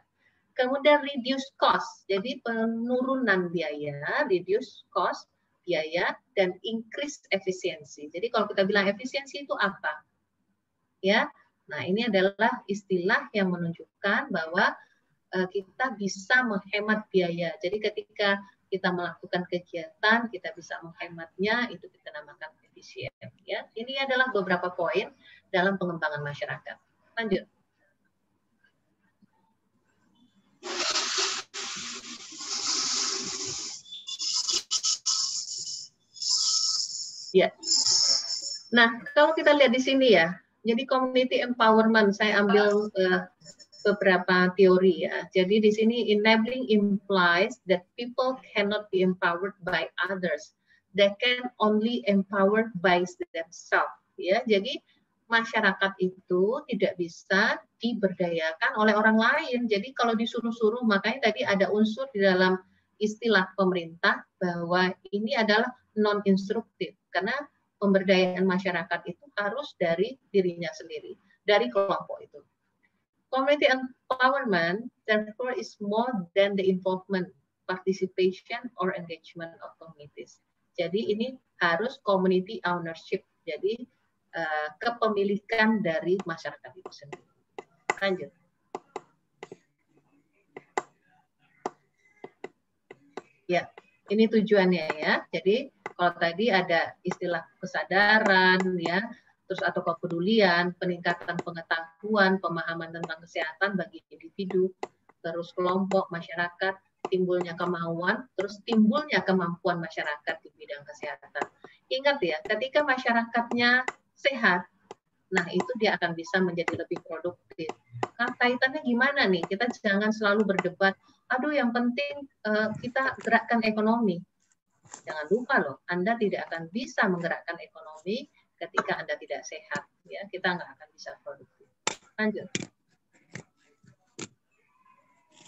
Kemudian reduce cost, jadi penurunan biaya, reduce cost biaya, dan increase efisiensi. Jadi kalau kita bilang efisiensi itu apa? Ya, nah ini adalah istilah yang menunjukkan bahwa kita bisa menghemat biaya. Jadi ketika kita melakukan kegiatan, kita bisa menghematnya, itu kita namakan efisien. Ya, ini adalah beberapa poin dalam pengembangan masyarakat. Lanjut. Ya. Nah, kalau kita lihat di sini ya, jadi community empowerment, saya ambil beberapa teori ya. Jadi di sini enabling implies that people cannot be empowered by others. They can only empowered by themselves. Ya, jadi masyarakat itu tidak bisa diberdayakan oleh orang lain. Jadi kalau disuruh-suruh, makanya tadi ada unsur di dalam istilah pemerintah bahwa ini adalah non-instruktif. Karena pemberdayaan masyarakat itu harus dari dirinya sendiri, dari kelompok itu. Community empowerment, therefore, is more than the involvement, participation, or engagement of communities. Jadi ini harus community ownership, jadi kepemilikan dari masyarakat itu sendiri. Lanjut. Ya, ini tujuannya ya. Jadi kalau tadi ada istilah kesadaran ya, terus atau kepedulian, peningkatan pengetahuan, pemahaman tentang kesehatan bagi individu, terus kelompok, masyarakat, timbulnya kemauan, terus timbulnya kemampuan masyarakat di bidang kesehatan. Ingat ya, ketika masyarakatnya sehat, nah itu dia akan bisa menjadi lebih produktif. Nah, kaitannya gimana nih? Kita jangan selalu berdebat, aduh yang penting kita gerakkan ekonomi. Jangan lupa loh, Anda tidak akan bisa menggerakkan ekonomi ketika Anda tidak sehat. Ya, kita nggak akan bisa produktif. Lanjut.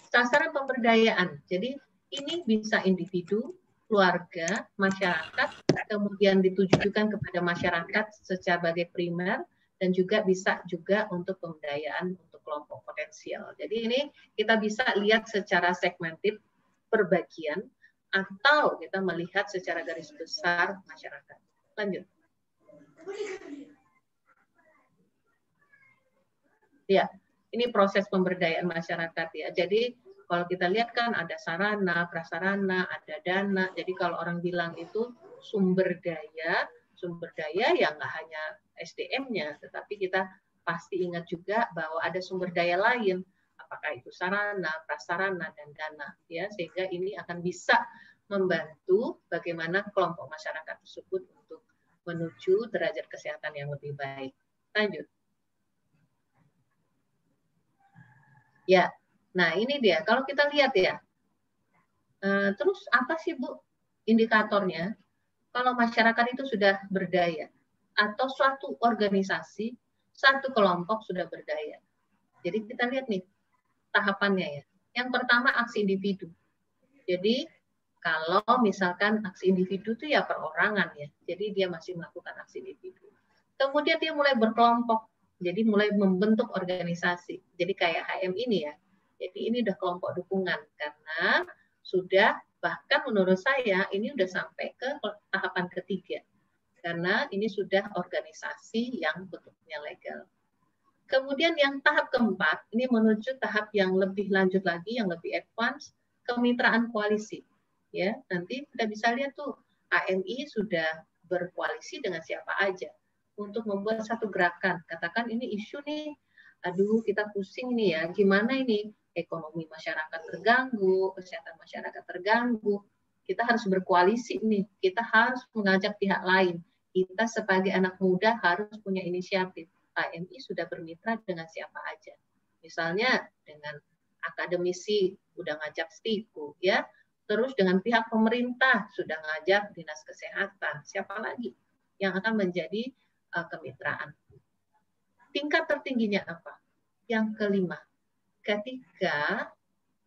Sasaran pemberdayaan. Jadi ini bisa individu, keluarga, masyarakat, kemudian ditujukan kepada masyarakat sebagai primer, dan juga bisa juga untuk pemberdayaan untuk kelompok potensial. Jadi ini kita bisa lihat secara segmented per bagian, atau kita melihat secara garis besar masyarakat. Lanjut. Ya, ini proses pemberdayaan masyarakat ya. Jadi kalau kita lihat kan ada sarana, prasarana, ada dana. Jadi kalau orang bilang itu sumber daya ya nggak hanya SDM-nya, tetapi kita pasti ingat juga bahwa ada sumber daya lain. Apakah itu sarana, prasarana, dan dana, ya, sehingga ini akan bisa membantu bagaimana kelompok masyarakat tersebut untuk menuju derajat kesehatan yang lebih baik. Lanjut. Ya, nah ini dia. Kalau kita lihat ya, terus apa sih Bu indikatornya? Kalau masyarakat itu sudah berdaya, atau suatu organisasi, satu kelompok sudah berdaya. Jadi kita lihat nih tahapannya ya. Yang pertama aksi individu. Jadi kalau misalkan aksi individu itu ya perorangan ya. Jadi dia masih melakukan aksi individu. Kemudian dia mulai berkelompok. Jadi mulai membentuk organisasi. Jadi kayak HM ini ya. Jadi ini udah kelompok dukungan karena sudah, bahkan menurut saya ini udah sampai ke tahapan ketiga. Karena ini sudah organisasi yang bentuknya legal. Kemudian yang tahap keempat, ini menuju tahap yang lebih lanjut lagi, yang lebih advance, kemitraan koalisi. Ya, nanti kita bisa lihat tuh HMI sudah berkoalisi dengan siapa aja untuk membuat satu gerakan. Katakan ini isu nih, aduh kita pusing nih ya, gimana ini ekonomi masyarakat terganggu, kesehatan masyarakat terganggu. Kita harus berkoalisi nih, kita harus mengajak pihak lain. Kita sebagai anak muda harus punya inisiatif. HMI sudah bermitra dengan siapa aja. Misalnya dengan akademisi udah ngajak STIKU ya. Terus dengan pihak pemerintah sudah ngajak Dinas Kesehatan. Siapa lagi yang akan menjadi kemitraan? Tingkat tertingginya apa? Yang kelima. Ketika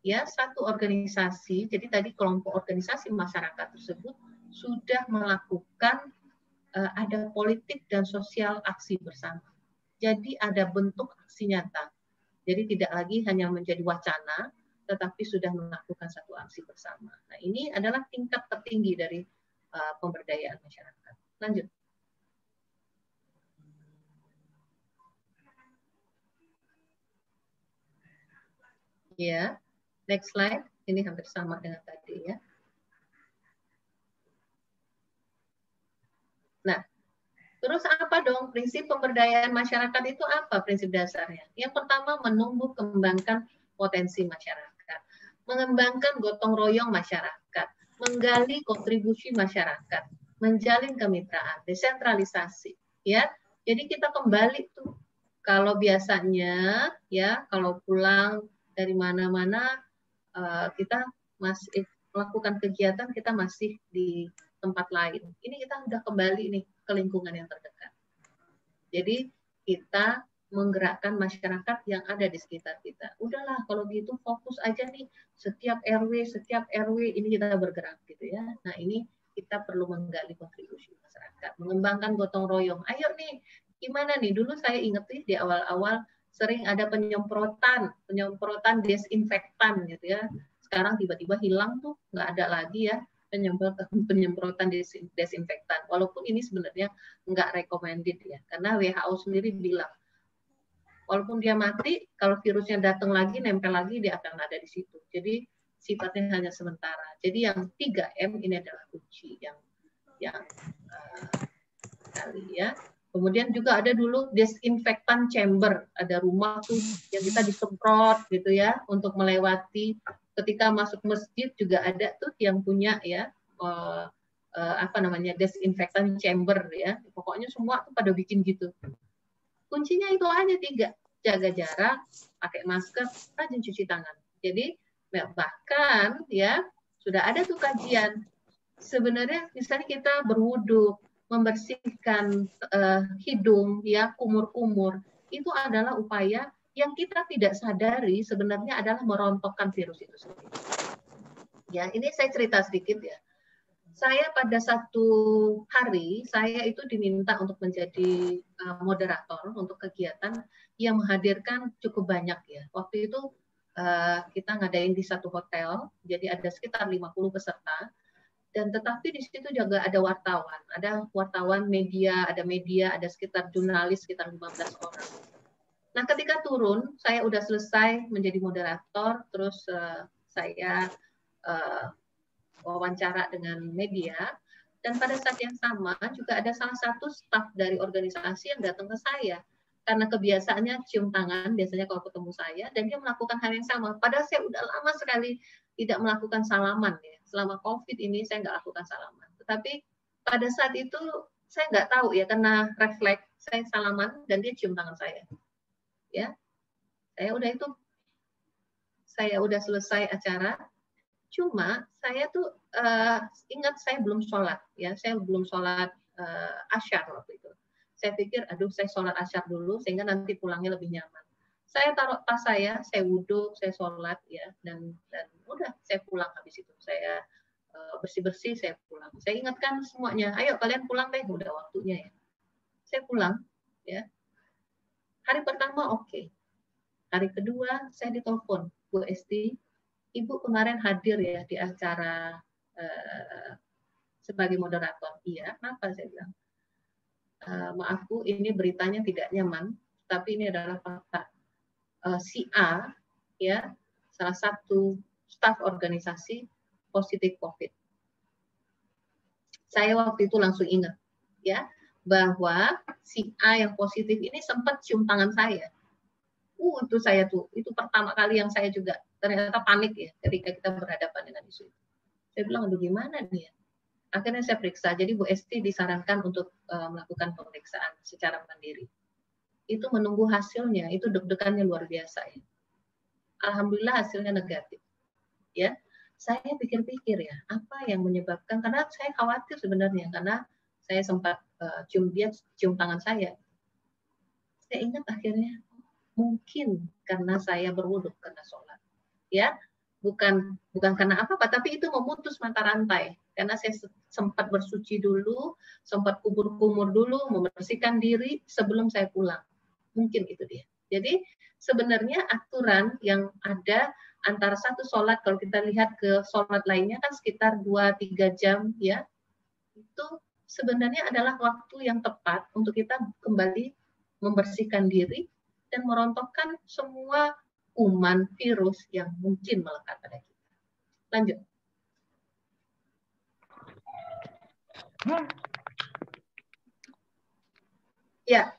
ya satu organisasi, jadi tadi kelompok organisasi masyarakat tersebut sudah melakukan ada politik dan sosial aksi bersama. jadi ada bentuk aksi nyata. Jadi tidak lagi hanya menjadi wacana, tetapi sudah melakukan satu aksi bersama. Nah, ini adalah tingkat tertinggi dari pemberdayaan masyarakat. Lanjut. Ya, next slide. Ini hampir sama dengan tadi ya. Nah, terus apa dong prinsip pemberdayaan masyarakat itu apa prinsip dasarnya? Yang pertama, menumbuh kembangkan potensi masyarakat, mengembangkan gotong royong masyarakat, menggali kontribusi masyarakat, menjalin kemitraan, desentralisasi, ya. Jadi kita kembali tuh, kalau biasanya ya kalau pulang dari mana-mana kita masih melakukan kegiatan, kita masih di tempat lain. Ini kita sudah kembali nih ke lingkungan yang terdekat. Jadi kita menggerakkan masyarakat yang ada di sekitar kita. Udahlah kalau gitu fokus aja nih setiap RW ini kita bergerak gitu ya. Nah, ini kita perlu menggali kontribusi masyarakat, mengembangkan gotong royong. Ayo nih, gimana nih? Dulu saya ingat nih di awal-awal sering ada penyemprotan desinfektan gitu ya. Sekarang tiba-tiba hilang tuh, nggak ada lagi ya penyemprotan desinfektan. Walaupun ini sebenarnya nggak recommended ya, karena WHO sendiri bilang, walaupun dia mati, kalau virusnya datang lagi, nempel lagi, dia akan ada di situ. Jadi sifatnya hanya sementara. Jadi yang 3M ini adalah kunci yang kali ya. Kemudian juga ada dulu desinfektan chamber, ada rumah tuh yang kita disemprot gitu ya untuk melewati. Ketika masuk masjid juga ada tuh yang punya ya desinfektan chamber ya. Pokoknya semua tuh pada bikin gitu. Kuncinya itu aja 3, jaga jarak, pakai masker, rajin cuci tangan. Jadi bahkan ya sudah ada tuh kajian. Sebenarnya misalnya kita berwudu, membersihkan hidung ya, kumur-kumur, itu adalah upaya yang kita tidak sadari sebenarnya adalah merontokkan virus itu sendiri. Ya, ini saya cerita sedikit ya. Saya pada satu hari, saya itu diminta untuk menjadi moderator untuk kegiatan yang menghadirkan cukup banyak ya. Waktu itu kita ngadain di satu hotel, jadi ada sekitar 50 peserta. Dan tetapi di situ juga ada wartawan media, ada sekitar jurnalis sekitar 15 orang. Nah, ketika turun, saya udah selesai menjadi moderator, terus saya wawancara dengan media, dan pada saat yang sama juga ada salah satu staf dari organisasi yang datang ke saya. Karena kebiasaannya cium tangan, biasanya kalau ketemu saya, dan dia melakukan hal yang sama. Padahal saya udah lama sekali tidak melakukan salaman ya. Selama COVID ini saya nggak lakukan salaman. Tetapi pada saat itu saya nggak tahu ya, karena refleks saya salaman dan dia cium tangan saya. Ya, saya udah selesai acara. Cuma saya tuh ingat saya belum sholat ya, saya belum sholat asyar waktu itu. Saya pikir, aduh saya sholat asyar dulu sehingga nanti pulangnya lebih nyaman. Saya taruh tas saya wudhu, saya sholat ya, dan udah saya pulang habis itu. Saya bersih-bersih, saya pulang. Saya ingatkan semuanya, ayo kalian pulang deh, udah waktunya ya. Saya pulang ya. Hari pertama oke. Hari kedua saya ditelepon, Bu Esti, Ibu kemarin hadir ya di acara sebagai moderator. Iya, kenapa saya bilang? Maaf Bu, ini beritanya tidak nyaman, tapi ini adalah fakta. Si A, ya, salah satu staf organisasi positif COVID. Saya waktu itu langsung ingat, ya, bahwa si A yang positif ini sempat cium tangan saya. Itu pertama kali yang saya juga ternyata panik ya ketika kita berhadapan dengan isu itu. Saya bilang, aduh gimana nih ya? Akhirnya saya periksa. Jadi Bu Esti disarankan untuk melakukan pemeriksaan secara mandiri. Itu menunggu hasilnya, itu deg-degannya luar biasa ya. Alhamdulillah hasilnya negatif. Ya, saya pikir-pikir ya, apa yang menyebabkan? Karena saya khawatir sebenarnya, karena saya sempat cium tangan saya. Saya ingat akhirnya mungkin karena saya berwudu karena sholat. Ya, bukan karena apa-apa, tapi itu memutus mata rantai. Karena saya sempat bersuci dulu, sempat kumur-kumur dulu, membersihkan diri sebelum saya pulang. Mungkin itu dia. Jadi sebenarnya aturan yang ada antara satu sholat, kalau kita lihat ke sholat lainnya kan sekitar 2-3 jam ya, itu sebenarnya adalah waktu yang tepat untuk kita kembali membersihkan diri dan merontokkan semua kuman, virus yang mungkin melekat pada kita. Lanjut. Ya,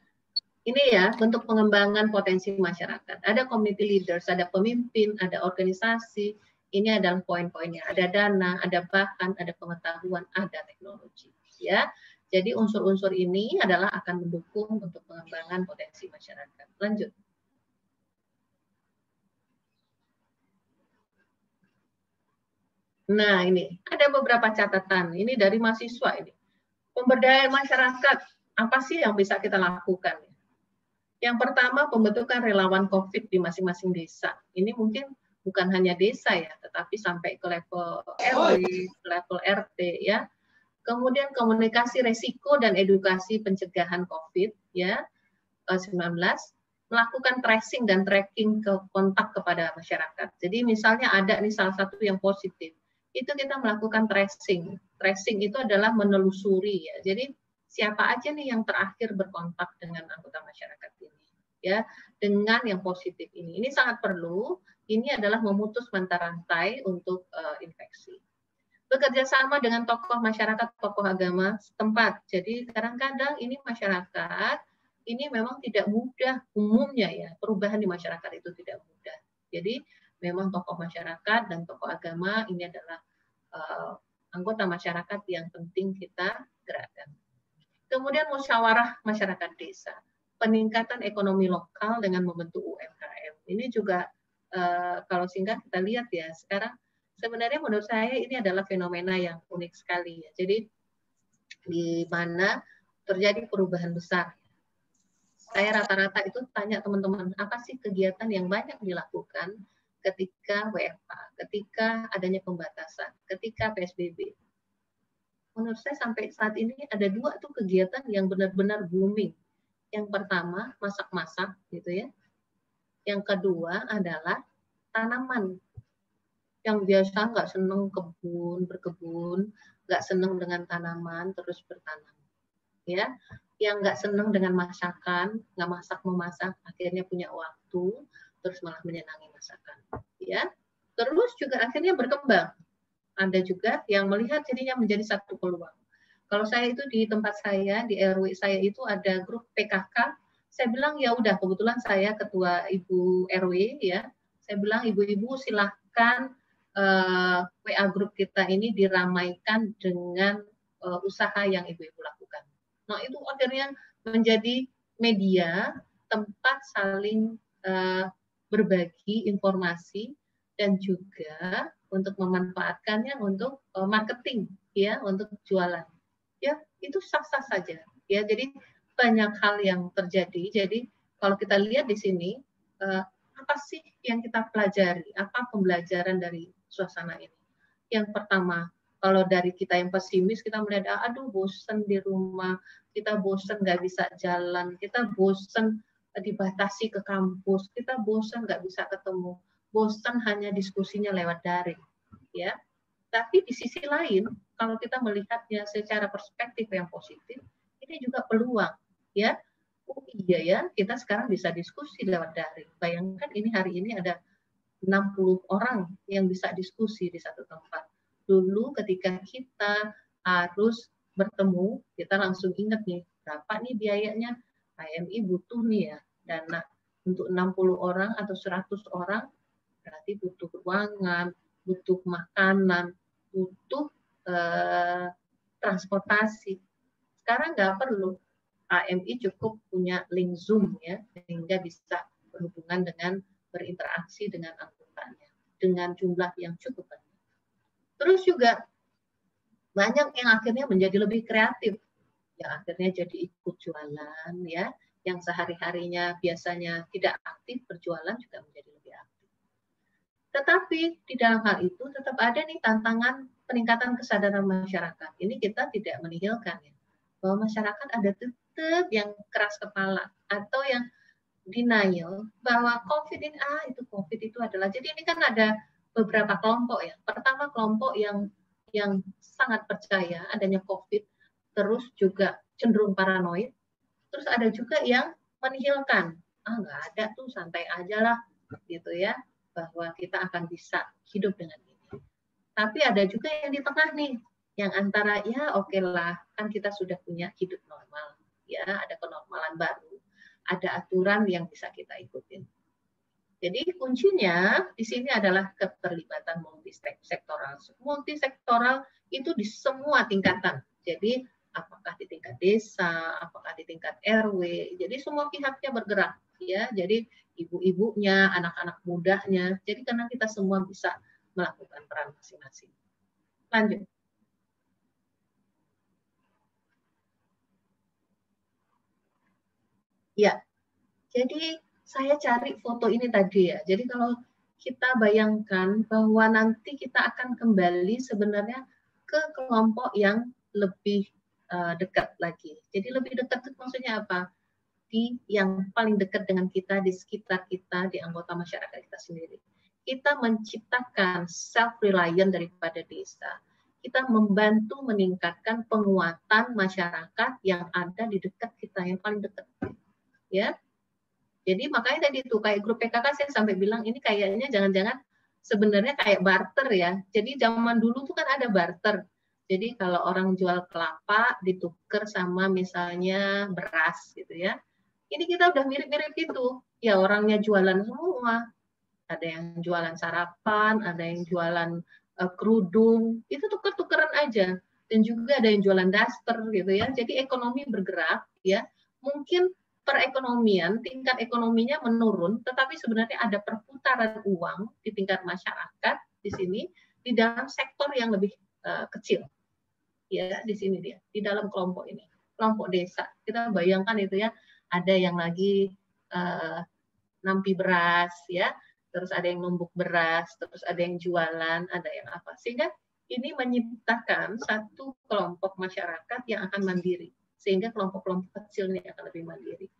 ini ya bentuk pengembangan potensi masyarakat. Ada community leaders, ada pemimpin, ada organisasi. Ini adalah poin-poinnya. Ada dana, ada bahan, ada pengetahuan, ada teknologi. Ya, jadi unsur-unsur ini adalah akan mendukung untuk pengembangan potensi masyarakat. Lanjut. Nah, ini ada beberapa catatan. Ini dari mahasiswa ini. Pemberdayaan masyarakat, apa sih yang bisa kita lakukan? Yang pertama, pembentukan relawan COVID di masing-masing desa. Ini mungkin bukan hanya desa ya, tetapi sampai ke level RW, level RT ya. Kemudian komunikasi resiko dan edukasi pencegahan COVID ya 19, melakukan tracing dan tracking ke kontak kepada masyarakat. Jadi misalnya ada nih salah satu yang positif, itu kita melakukan tracing. Tracing itu adalah menelusuri ya. Jadi siapa aja nih yang terakhir berkontak dengan anggota masyarakat ini ya, dengan yang positif ini. Ini sangat perlu. Ini adalah memutus mata rantai untuk infeksi. Bekerja sama dengan tokoh masyarakat, tokoh agama setempat. Jadi kadang-kadang ini masyarakat ini memang tidak mudah, umumnya ya, perubahan di masyarakat itu tidak mudah. Jadi memang tokoh masyarakat dan tokoh agama ini adalah anggota masyarakat yang penting kita gerakkan. Kemudian musyawarah masyarakat desa, peningkatan ekonomi lokal dengan membentuk UMKM. Ini juga kalau singkat kita lihat ya, sekarang sebenarnya menurut saya ini adalah fenomena yang unik sekali ya. Jadi di mana terjadi perubahan besar. Saya rata-rata itu tanya teman-teman, apa sih kegiatan yang banyak dilakukan ketika WFH, ketika adanya pembatasan, ketika PSBB. Menurut saya sampai saat ini ada 2 tuh kegiatan yang benar-benar booming. Yang pertama, masak-masak gitu ya. Yang kedua adalah tanaman. Yang biasa nggak seneng berkebun, nggak seneng dengan tanaman, terus bertanam. Ya, yang nggak seneng dengan masakan, nggak memasak, akhirnya punya waktu, terus malah menyenangi masakan. Ya, terus juga akhirnya berkembang. Ada juga yang melihat jadinya menjadi satu peluang. Kalau saya itu di tempat saya, di RW saya itu ada grup PKK. Saya bilang ya udah, kebetulan saya ketua ibu RW ya. Saya bilang ibu-ibu silahkan WA grup kita ini diramaikan dengan usaha yang ibu-ibu lakukan. Nah itu akhirnya menjadi media tempat saling berbagi informasi dan juga untuk memanfaatkannya untuk marketing ya, untuk jualan. Ya, itu sah-sah saja. Ya, jadi banyak hal yang terjadi. Jadi kalau kita lihat di sini apa sih yang kita pelajari? Apa pembelajaran dari suasana ini? Yang pertama, kalau dari kita yang pesimis, kita melihat, aduh bosen di rumah, kita bosen nggak bisa jalan, kita bosen dibatasi ke kampus, kita bosen nggak bisa ketemu, bosen hanya diskusinya lewat daring, ya. Tapi di sisi lain, kalau kita melihatnya secara perspektif yang positif, ini juga peluang, ya. Oh iya ya, kita sekarang bisa diskusi lewat daring. Bayangkan ini hari ini ada 60 orang yang bisa diskusi di satu tempat. Dulu ketika kita harus bertemu, kita langsung ingat nih, berapa nih biayanya, HMI butuh nih ya, dana untuk 60 orang atau 100 orang, berarti butuh ruangan, butuh makanan, butuh transportasi. Sekarang nggak perlu, HMI cukup punya link Zoom ya, sehingga bisa berhubungan dengan berinteraksi dengan anggotanya dengan jumlah yang cukup banyak. Terus juga banyak yang akhirnya menjadi lebih kreatif, yang akhirnya jadi ikut jualan ya, yang sehari-harinya biasanya tidak aktif berjualan juga menjadi lebih aktif. Tetapi di dalam hal itu tetap ada nih tantangan peningkatan kesadaran masyarakat. Ini kita tidak menihilkan ya, bahwa masyarakat ada tetap yang keras kepala atau yang denial bahwa COVID ini itu COVID itu adalah, jadi ini kan ada beberapa kelompok ya. Pertama kelompok yang sangat percaya adanya COVID, terus juga cenderung paranoid. Terus ada juga yang menihilkan, nggak ada tuh, santai aja lah gitu ya, bahwa kita akan bisa hidup dengan ini. Tapi ada juga yang di tengah nih, yang antara ya oke lah, kan kita sudah punya hidup normal, ya ada kenormalan baru, ada aturan yang bisa kita ikutin. Jadi kuncinya di sini adalah keterlibatan multisektoral. Multisektoral itu di semua tingkatan. Jadi apakah di tingkat desa, apakah di tingkat RW, jadi semua pihaknya bergerak, ya. Jadi ibu-ibunya, anak-anak mudanya. Jadi karena kita semua bisa melakukan peran masing-masing. Lanjut. Ya, jadi saya cari foto ini tadi ya. Jadi kalau kita bayangkan bahwa nanti kita akan kembali sebenarnya ke kelompok yang lebih dekat lagi. Jadi lebih dekat itu maksudnya apa? Di yang paling dekat dengan kita, di sekitar kita, di anggota masyarakat kita sendiri. Kita menciptakan self-reliant daripada desa. Kita membantu meningkatkan penguatan masyarakat yang ada di dekat kita, yang paling dekat. Ya, jadi makanya tadi itu kayak grup PKK saya sampai bilang ini kayaknya jangan-jangan sebenarnya kayak barter ya. Jadi zaman dulu tuh kan ada barter. Jadi kalau orang jual kelapa ditukar sama misalnya beras gitu ya. Ini kita udah mirip-mirip gitu. Ya orangnya jualan semua. Ada yang jualan sarapan, ada yang jualan kerudung. Itu tuker-tukeran aja. Dan juga ada yang jualan daster gitu ya. Jadi ekonomi bergerak ya. Mungkin perekonomian, tingkat ekonominya menurun, tetapi sebenarnya ada perputaran uang di tingkat masyarakat di sini di dalam sektor yang lebih kecil. Ya, di sini dia, di dalam kelompok ini, kelompok desa. Kita bayangkan itu ya, ada yang lagi nampi beras ya, terus ada yang numbuk beras, terus ada yang jualan, ada yang apa. Sehingga ini menciptakan satu kelompok masyarakat yang akan mandiri. Sehingga kelompok-kelompok kecil ini akan lebih mandiri.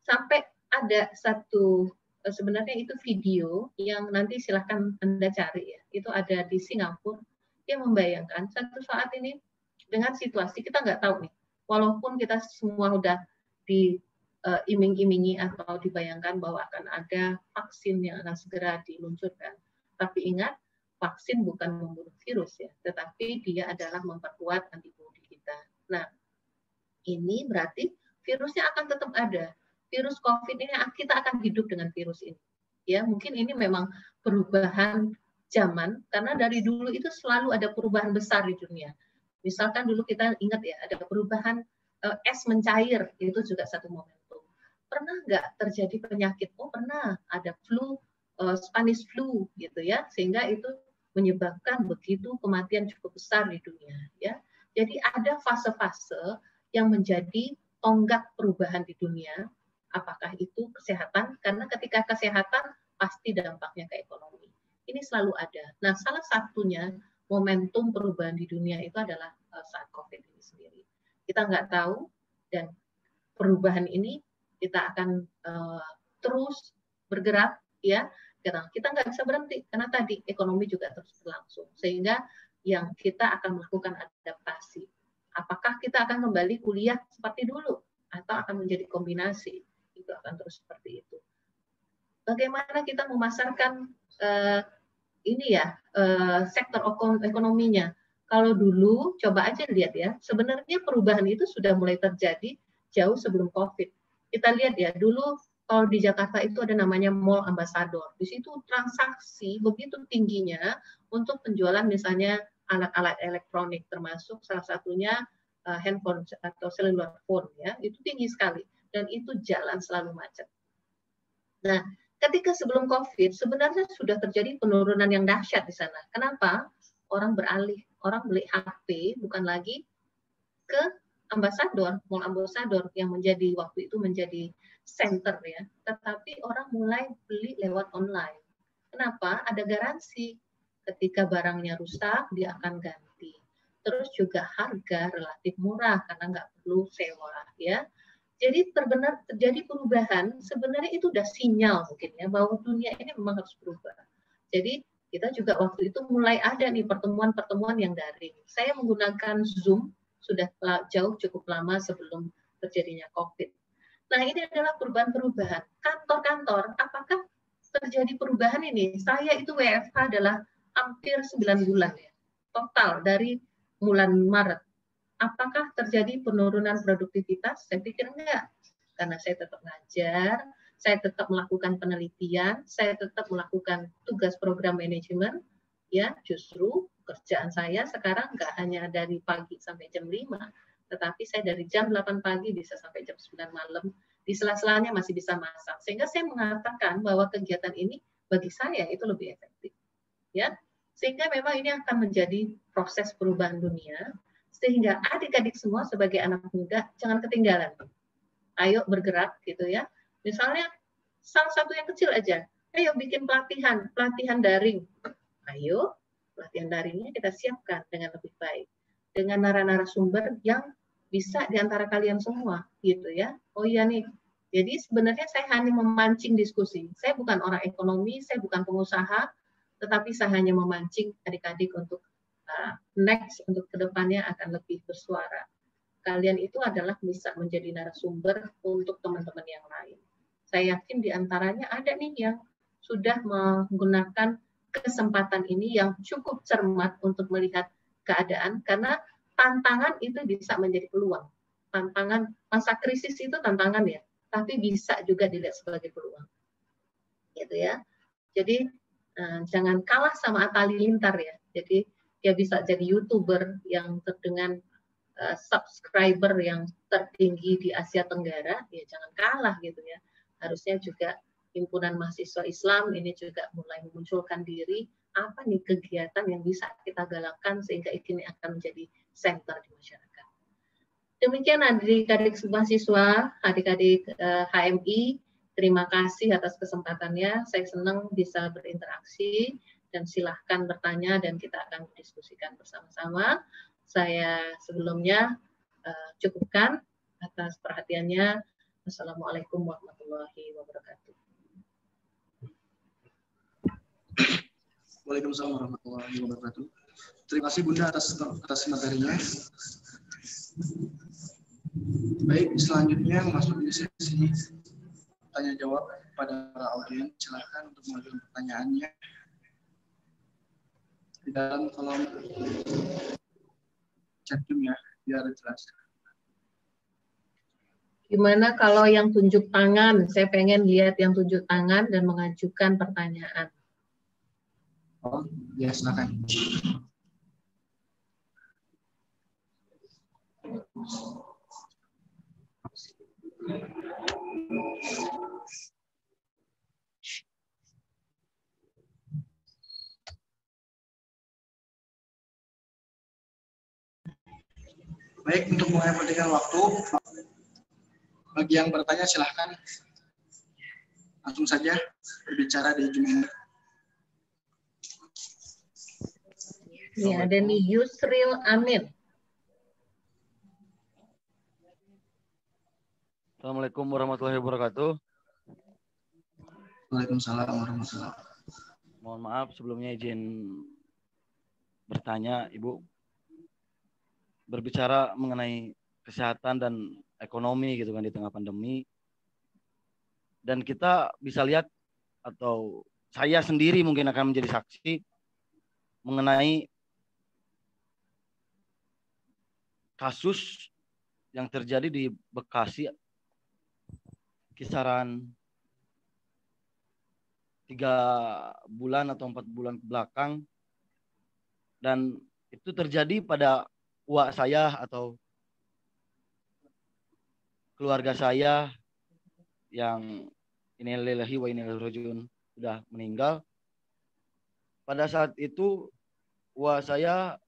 Sampai ada satu, sebenarnya itu video yang nanti silahkan Anda cari ya. Itu ada di Singapura, yang membayangkan satu saat ini dengan situasi kita nggak tahu nih, walaupun kita semua udah diiming-imingi atau dibayangkan bahwa akan ada vaksin yang akan segera diluncurkan. Tapi ingat, vaksin bukan membunuh virus ya, tetapi dia adalah memperkuat antibodi kita. Nah, ini berarti virusnya akan tetap ada. Virus COVID ini kita akan hidup dengan virus ini. Ya, mungkin ini memang perubahan zaman karena dari dulu itu selalu ada perubahan besar di dunia. Misalkan dulu kita ingat ya, ada perubahan es mencair, itu juga satu momentum. Pernah nggak terjadi penyakit? Oh pernah, ada flu, Spanish flu gitu ya, sehingga itu menyebabkan begitu kematian cukup besar di dunia. Ya, jadi ada fase-fase yang menjadi tonggak perubahan di dunia, apakah itu kesehatan, karena ketika kesehatan pasti dampaknya ke ekonomi. Ini selalu ada. Nah, salah satunya momentum perubahan di dunia itu adalah saat COVID ini sendiri. Kita nggak tahu, dan perubahan ini kita akan terus bergerak, ya. Kita nggak bisa berhenti, karena tadi ekonomi juga terus berlangsung. Sehingga yang kita akan melakukan adaptasi. Apakah kita akan kembali kuliah seperti dulu atau akan menjadi kombinasi? Itu akan terus seperti itu. Bagaimana kita memasarkan ini ya sektor ekonominya? Kalau dulu coba aja lihat ya, sebenarnya perubahan itu sudah mulai terjadi jauh sebelum COVID. Kita lihat ya, dulu kalau di Jakarta itu ada namanya Mall Ambassador. Di situ transaksi begitu tingginya untuk penjualan misalnya alat-alat elektronik, termasuk salah satunya handphone atau cellular phone ya, itu tinggi sekali dan itu jalan selalu macet. Nah, ketika sebelum COVID sebenarnya sudah terjadi penurunan yang dahsyat di sana. Kenapa? Orang beralih, orang beli HP bukan lagi ke Ambassador, Mall Ambassador yang menjadi waktu itu menjadi center ya, tetapi orang mulai beli lewat online. Kenapa? Ada garansi. Ketika barangnya rusak, dia akan ganti. Terus juga harga relatif murah karena nggak perlu sewa, ya. Jadi terjadi perubahan, sebenarnya itu udah sinyal mungkin ya bahwa dunia ini memang harus berubah. Jadi kita juga waktu itu mulai ada nih pertemuan-pertemuan yang daring. Saya menggunakan Zoom sudah cukup lama sebelum terjadinya COVID. Nah, ini adalah perubahan-perubahan. Kantor-kantor, apakah terjadi perubahan ini? Saya itu WFH adalah hampir 9 bulan ya. Total dari bulan Maret. Apakah terjadi penurunan produktivitas? Saya pikir enggak. Karena saya tetap ngajar, saya tetap melakukan penelitian, saya tetap melakukan tugas program manajemen, ya justru kerjaan saya sekarang enggak hanya dari pagi sampai jam 5, tetapi saya dari jam 8 pagi bisa sampai jam 9 malam, di sela-selanya masih bisa masak. Sehingga saya mengatakan bahwa kegiatan ini bagi saya itu lebih efektif. Ya, sehingga memang ini akan menjadi proses perubahan dunia, sehingga adik-adik semua sebagai anak muda jangan ketinggalan. Ayo bergerak gitu ya. Misalnya salah satu yang kecil aja, ayo bikin pelatihan daring. Ayo, pelatihan daringnya kita siapkan dengan lebih baik. Dengan narasumber yang bisa di antara kalian semua gitu ya. Oh iya nih. Jadi sebenarnya saya hanya memancing diskusi. Saya bukan orang ekonomi, saya bukan pengusaha, tetapi saya hanya memancing adik-adik untuk next untuk kedepannya akan lebih bersuara. Kalian itu adalah bisa menjadi narasumber untuk teman-teman yang lain. Saya yakin di antaranya ada nih yang sudah menggunakan kesempatan ini yang cukup cermat untuk melihat keadaan, karena tantangan itu bisa menjadi peluang. Tantangan masa krisis itu tantangan ya, tapi bisa juga dilihat sebagai peluang. Gitu ya. Jadi jangan kalah sama Atta Halilintar ya. Jadi dia bisa jadi YouTuber yang dengan subscriber yang tertinggi di Asia Tenggara, ya jangan kalah gitu ya. Harusnya juga himpunan mahasiswa Islam ini juga mulai memunculkan diri, apa nih kegiatan yang bisa kita galakkan sehingga ini akan menjadi center di masyarakat. Demikian adik-adik mahasiswa, adik-adik HMI, terima kasih atas kesempatannya. Saya senang bisa berinteraksi dan silahkan bertanya dan kita akan berdiskusikan bersama-sama. Saya sebelumnya cukupkan atas perhatiannya. Wassalamualaikum warahmatullahi wabarakatuh. Waalaikumsalam warahmatullahi wabarakatuh. Terima kasih Bunda atas materinya. Baik, selanjutnya masuk di sesi tanya jawab pada para audiens. Silakan untuk mengajukan pertanyaannya di dalam kolom chat room ya, biar jelas. Gimana kalau yang tunjuk tangan? Saya pengen lihat yang tunjuk tangan dan mengajukan pertanyaan. Oh, ya silakan. Baik, untuk mengamankan waktu, bagi yang bertanya silahkan langsung saja berbicara di Zoom. Ya, ada nih Yusril Amin. Assalamualaikum warahmatullahi wabarakatuh. Waalaikumsalam warahmatullahi wabarakatuh. Mohon maaf sebelumnya izin bertanya, Ibu. Berbicara mengenai kesehatan dan ekonomi gitu kan di tengah pandemi. Dan kita bisa lihat atau saya sendiri mungkin akan menjadi saksi mengenai kasus yang terjadi di Bekasi kisaran 3 bulan atau 4 bulan ke belakang, dan itu terjadi pada uak saya atau keluarga saya yang innalillahi wa inna ilaihi rajiun sudah meninggal. Pada saat itu uak saya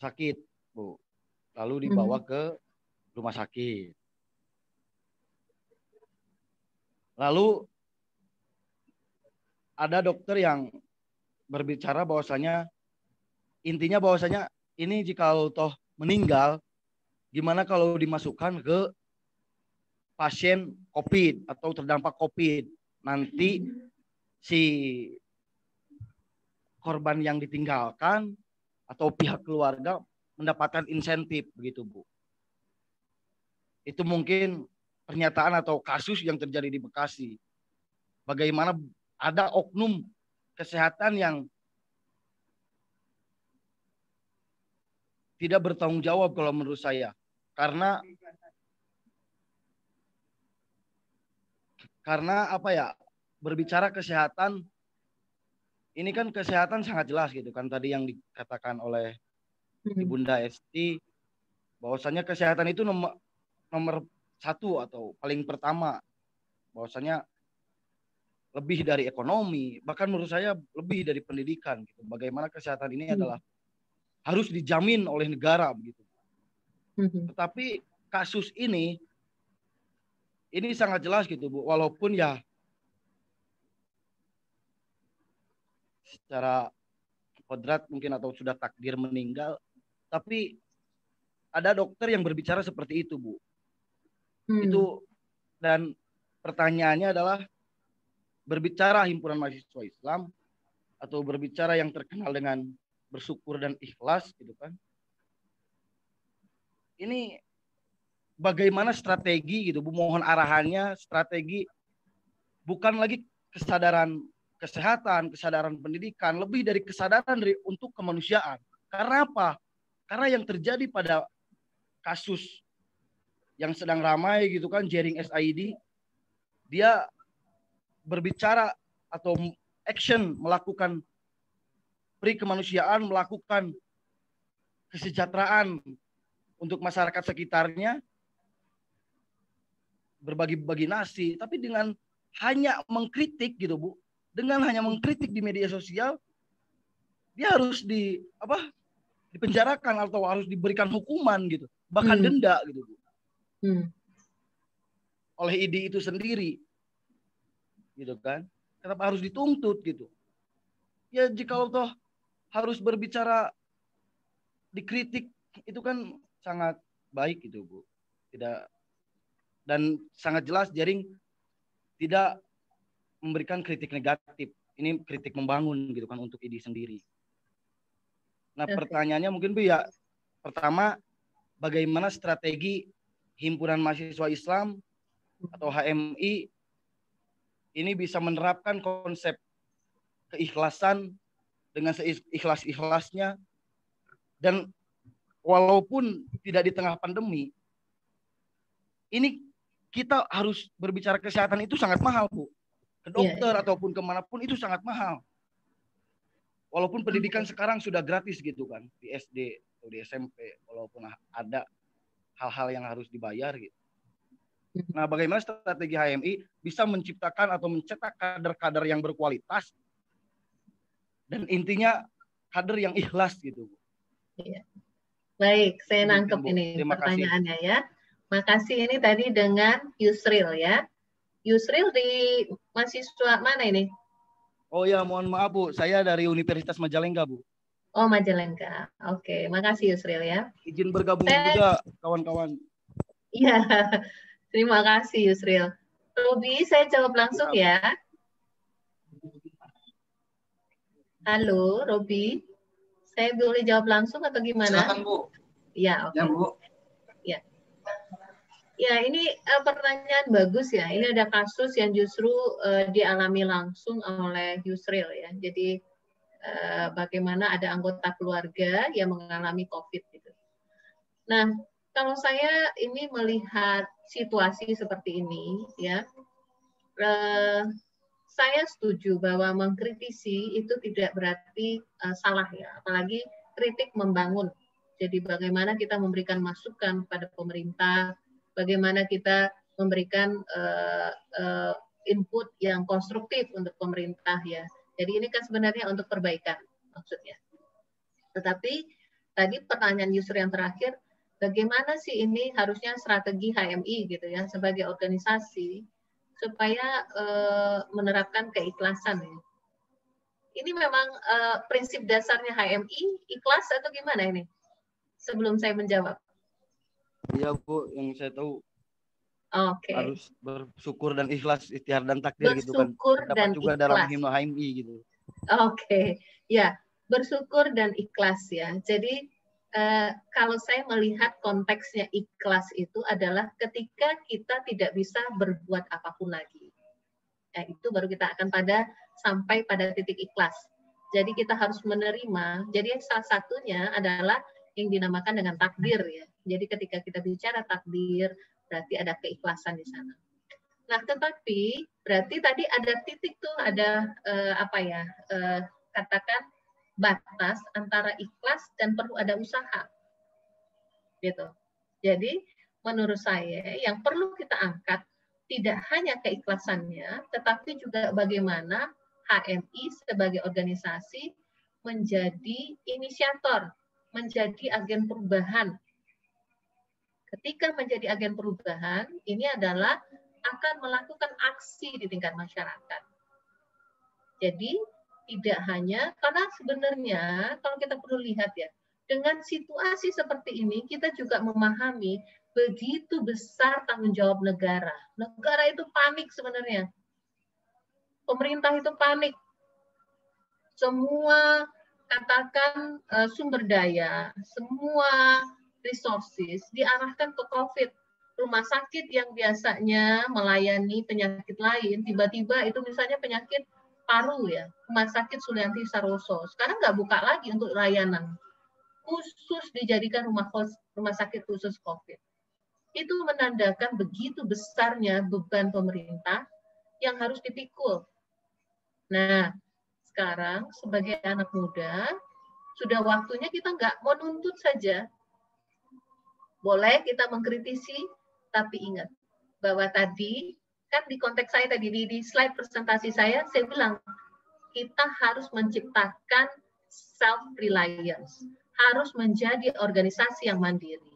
sakit, Bu. Lalu dibawa ke rumah sakit. Lalu ada dokter yang berbicara bahwasanya intinya bahwasanya ini jika toh meninggal, gimana kalau dimasukkan ke pasien COVID atau terdampak COVID. Nanti si korban yang ditinggalkan atau pihak keluarga mendapatkan insentif begitu, Bu. Itu mungkin pernyataan atau kasus yang terjadi di Bekasi. Bagaimana ada oknum kesehatan yang tidak bertanggung jawab kalau menurut saya. Karena apa ya, berbicara kesehatan, ini kan kesehatan sangat jelas gitu kan, tadi yang dikatakan oleh Ibunda Esti, bahwasanya kesehatan itu nomor satu atau paling pertama, bahwasanya lebih dari ekonomi, bahkan menurut saya lebih dari pendidikan gitu. Bagaimana kesehatan ini adalah harus dijamin oleh negara begitu. Tetapi kasus ini sangat jelas gitu, Bu. Walaupun ya secara kodrat mungkin atau sudah takdir meninggal, tapi ada dokter yang berbicara seperti itu, Bu. Itu, dan pertanyaannya adalah, berbicara himpunan mahasiswa Islam atau berbicara yang terkenal dengan bersyukur dan ikhlas gitu kan. Ini bagaimana strategi gitu, Bu, mohon arahannya, strategi, bukan lagi kesadaran kesehatan, kesadaran pendidikan, lebih dari kesadaran untuk kemanusiaan. Karena apa? Karena yang terjadi pada kasus yang sedang ramai gitu kan, Jering SID, dia berbicara atau action, melakukan pri kemanusiaan, melakukan kesejahteraan untuk masyarakat sekitarnya, berbagi-bagi nasi, tapi dengan hanya mengkritik gitu, Bu. Dengan hanya mengkritik di media sosial, dia harus dipenjarakan atau harus diberikan hukuman gitu, bahkan denda gitu, Bu. Oleh ID itu sendiri. Gitu kan? Kenapa harus dituntut gitu? Ya jika toh harus berbicara, dikritik, itu kan sangat baik gitu, Bu. Tidak, dan sangat jelas Jering tidak memberikan kritik negatif. Ini kritik membangun gitu kan untuk ID sendiri. Nah, pertanyaannya mungkin, Bu, ya, pertama, bagaimana strategi Himpunan Mahasiswa Islam atau HMI ini bisa menerapkan konsep keikhlasan dengan seikhlas-ikhlasnya, dan walaupun tidak di tengah pandemi, ini kita harus berbicara kesehatan itu sangat mahal, Bu. Ke dokter ataupun kemanapun itu sangat mahal. Walaupun pendidikan sekarang sudah gratis gitu kan, di SD atau di SMP, walaupun ada hal-hal yang harus dibayar gitu. Nah, bagaimana strategi HMI bisa menciptakan atau mencetak kader-kader yang berkualitas, dan intinya kader yang ikhlas gitu. Iya. Baik, saya nangkep ini pertanyaannya ya. Makasih, ini tadi dengan Yusril ya. Yusril di mahasiswa mana ini? Oh ya, mohon maaf, Bu. Saya dari Universitas Majalengka, Bu. Oh, Majalengka. Oke, makasih Yusril ya. Izin bergabung juga, kawan-kawan. Iya. Terima kasih Yusril. Robi, saya jawab langsung ya. Halo, Robi. Saya boleh jawab langsung atau gimana? Silakan, Bu. Ya, oke. Ya, Bu. Ya. Ya, ini pertanyaan bagus ya. Ini ada kasus yang justru dialami langsung oleh Yusril ya. Jadi bagaimana ada anggota keluarga yang mengalami COVID gitu. Nah, kalau saya ini melihat situasi seperti ini, ya, saya setuju bahwa mengkritisi itu tidak berarti salah ya, apalagi kritik membangun. Jadi bagaimana kita memberikan masukan pada pemerintah, bagaimana kita memberikan input yang konstruktif untuk pemerintah ya. Jadi ini kan sebenarnya untuk perbaikan maksudnya. Tetapi tadi pertanyaan Yusri yang terakhir, bagaimana sih ini harusnya strategi HMI gitu ya sebagai organisasi supaya menerapkan keikhlasan ya. Ini memang prinsip dasarnya HMI ikhlas atau gimana ini? Sebelum saya menjawab. Iya, Bu, yang saya tahu Oke. Harus bersyukur dan ikhlas, ikhtiar dan takdir gitu kan. Bersyukur Dapat dan juga dalam ikhlas. himne HMI gitu. Oke, ya, bersyukur dan ikhlas ya. Jadi kalau saya melihat konteksnya ikhlas itu adalah ketika kita tidak bisa berbuat apapun lagi. Itu baru kita akan sampai pada titik ikhlas. Jadi kita harus menerima. Jadi salah satunya adalah yang dinamakan dengan takdir ya. Jadi ketika kita bicara takdir, berarti ada keikhlasan di sana. Nah, tetapi berarti tadi ada titik tuh, ada katakan batas antara ikhlas dan perlu ada usaha. Gitu. Jadi menurut saya yang perlu kita angkat tidak hanya keikhlasannya, tetapi juga bagaimana HMI sebagai organisasi menjadi inisiator, menjadi agen perubahan. Ketika menjadi agen perubahan, ini adalah akan melakukan aksi di tingkat masyarakat. Jadi tidak hanya, karena sebenarnya kalau kita perlu lihat ya, dengan situasi seperti ini kita juga memahami begitu besar tanggung jawab negara. Negara itu panik sebenarnya. Pemerintah itu panik. Semua katakan sumber daya, semua resources diarahkan ke COVID. Rumah sakit yang biasanya melayani penyakit lain, tiba-tiba itu misalnya penyakit paru ya, Rumah Sakit Sulianti Saroso. Sekarang nggak buka lagi untuk layanan. Khusus dijadikan rumah sakit khusus COVID. Itu menandakan begitu besarnya beban pemerintah yang harus dipikul. Nah, sekarang sebagai anak muda, sudah waktunya kita nggak menuntut saja. Boleh kita mengkritisi, tapi ingat bahwa tadi, kan di konteks saya tadi, di slide presentasi saya bilang, kita harus menciptakan self-reliance. Harus menjadi organisasi yang mandiri.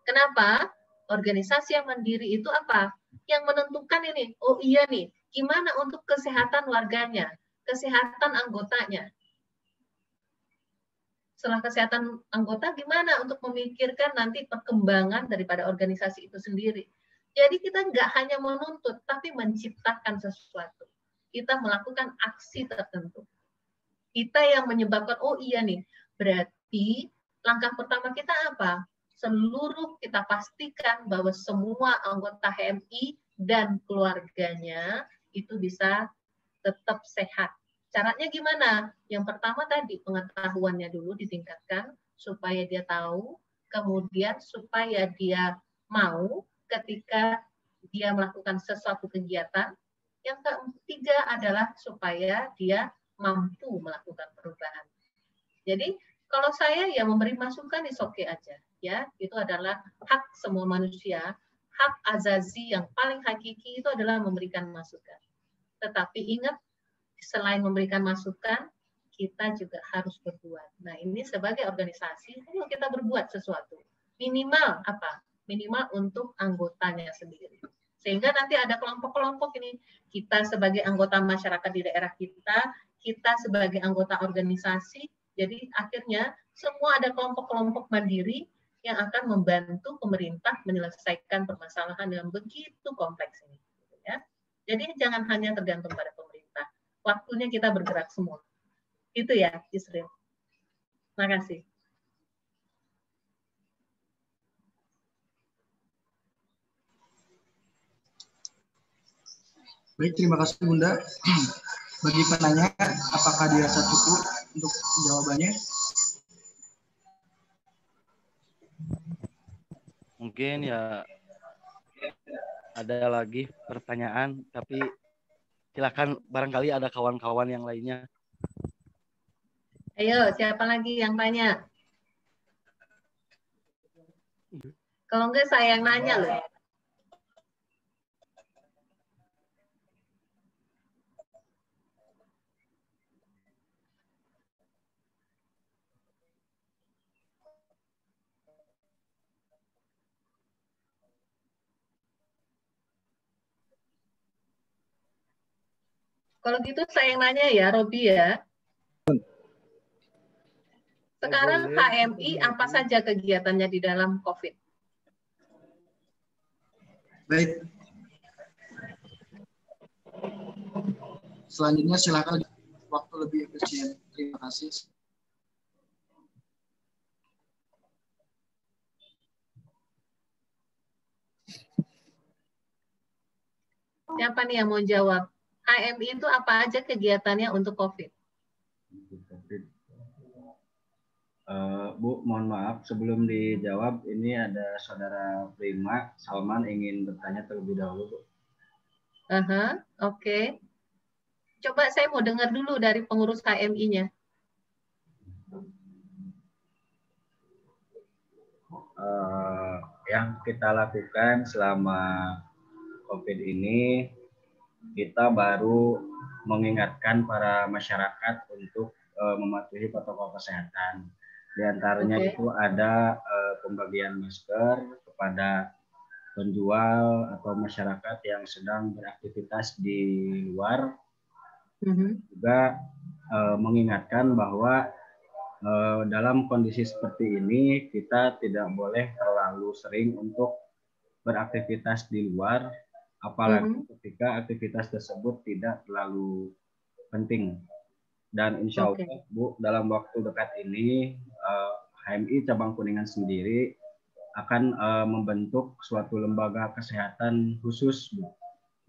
Kenapa? Organisasi yang mandiri itu apa? Yang menentukan ini, oh iya nih, gimana untuk kesehatan warganya, kesehatan anggotanya. Setelah kesehatan anggota, gimana untuk memikirkan nanti perkembangan daripada organisasi itu sendiri. Jadi kita nggak hanya menuntut, tapi menciptakan sesuatu. Kita melakukan aksi tertentu. Kita yang menyebabkan, oh iya nih, berarti langkah pertama kita apa? Seluruh kita pastikan bahwa semua anggota HMI dan keluarganya itu bisa tetap sehat. Caranya gimana? Yang pertama tadi, pengetahuannya dulu ditingkatkan supaya dia tahu, kemudian supaya dia mau ketika dia melakukan sesuatu kegiatan. Yang ketiga adalah supaya dia mampu melakukan perubahan. Jadi kalau saya ya memberi masukan is oke aja, ya itu adalah hak semua manusia, hak azazi yang paling hakiki itu adalah memberikan masukan. Tetapi ingat, selain memberikan masukan, kita juga harus berbuat. Nah, ini sebagai organisasi, ayo kita berbuat sesuatu. Minimal apa? Minimal untuk anggotanya sendiri. Sehingga nanti ada kelompok-kelompok ini. Kita sebagai anggota masyarakat di daerah kita sebagai anggota organisasi, jadi akhirnya semua ada kelompok-kelompok mandiri yang akan membantu pemerintah menyelesaikan permasalahan yang begitu kompleks ini. Ya. Jadi jangan hanya tergantung pada pemerintah. Waktunya kita bergerak semua. Itu ya, Yusril. Terima kasih. Baik, terima kasih Bunda. Bagi penanya, apakah dirasa cukup untuk jawabannya? Mungkin ya ada lagi pertanyaan, tapi silakan barangkali ada kawan-kawan yang lainnya. Ayo, siapa lagi yang tanya? Kalau enggak saya yang nanya loh. Kalau gitu saya yang nanya ya, Robi ya. Sekarang HMI apa saja kegiatannya di dalam COVID? Baik, Selanjutnya silakan waktu lebih efisien. Terima kasih. Siapa nih yang mau jawab? HMI itu apa aja kegiatannya untuk COVID? Bu, mohon maaf sebelum dijawab, ini ada saudara Prima Salman ingin bertanya terlebih dahulu, Bu. Oke. Coba saya mau dengar dulu dari pengurus HMI-nya. Yang kita lakukan selama COVID ini, kita baru mengingatkan para masyarakat untuk mematuhi protokol kesehatan. Di antaranya itu ada pembagian masker kepada penjual atau masyarakat yang sedang beraktivitas di luar. Juga mengingatkan bahwa dalam kondisi seperti ini kita tidak boleh terlalu sering untuk beraktivitas di luar, apalagi ketika aktivitas tersebut tidak terlalu penting. Dan insya Allah, Bu, dalam waktu dekat ini HMI Cabang Kuningan sendiri akan membentuk suatu lembaga kesehatan khusus, Bu.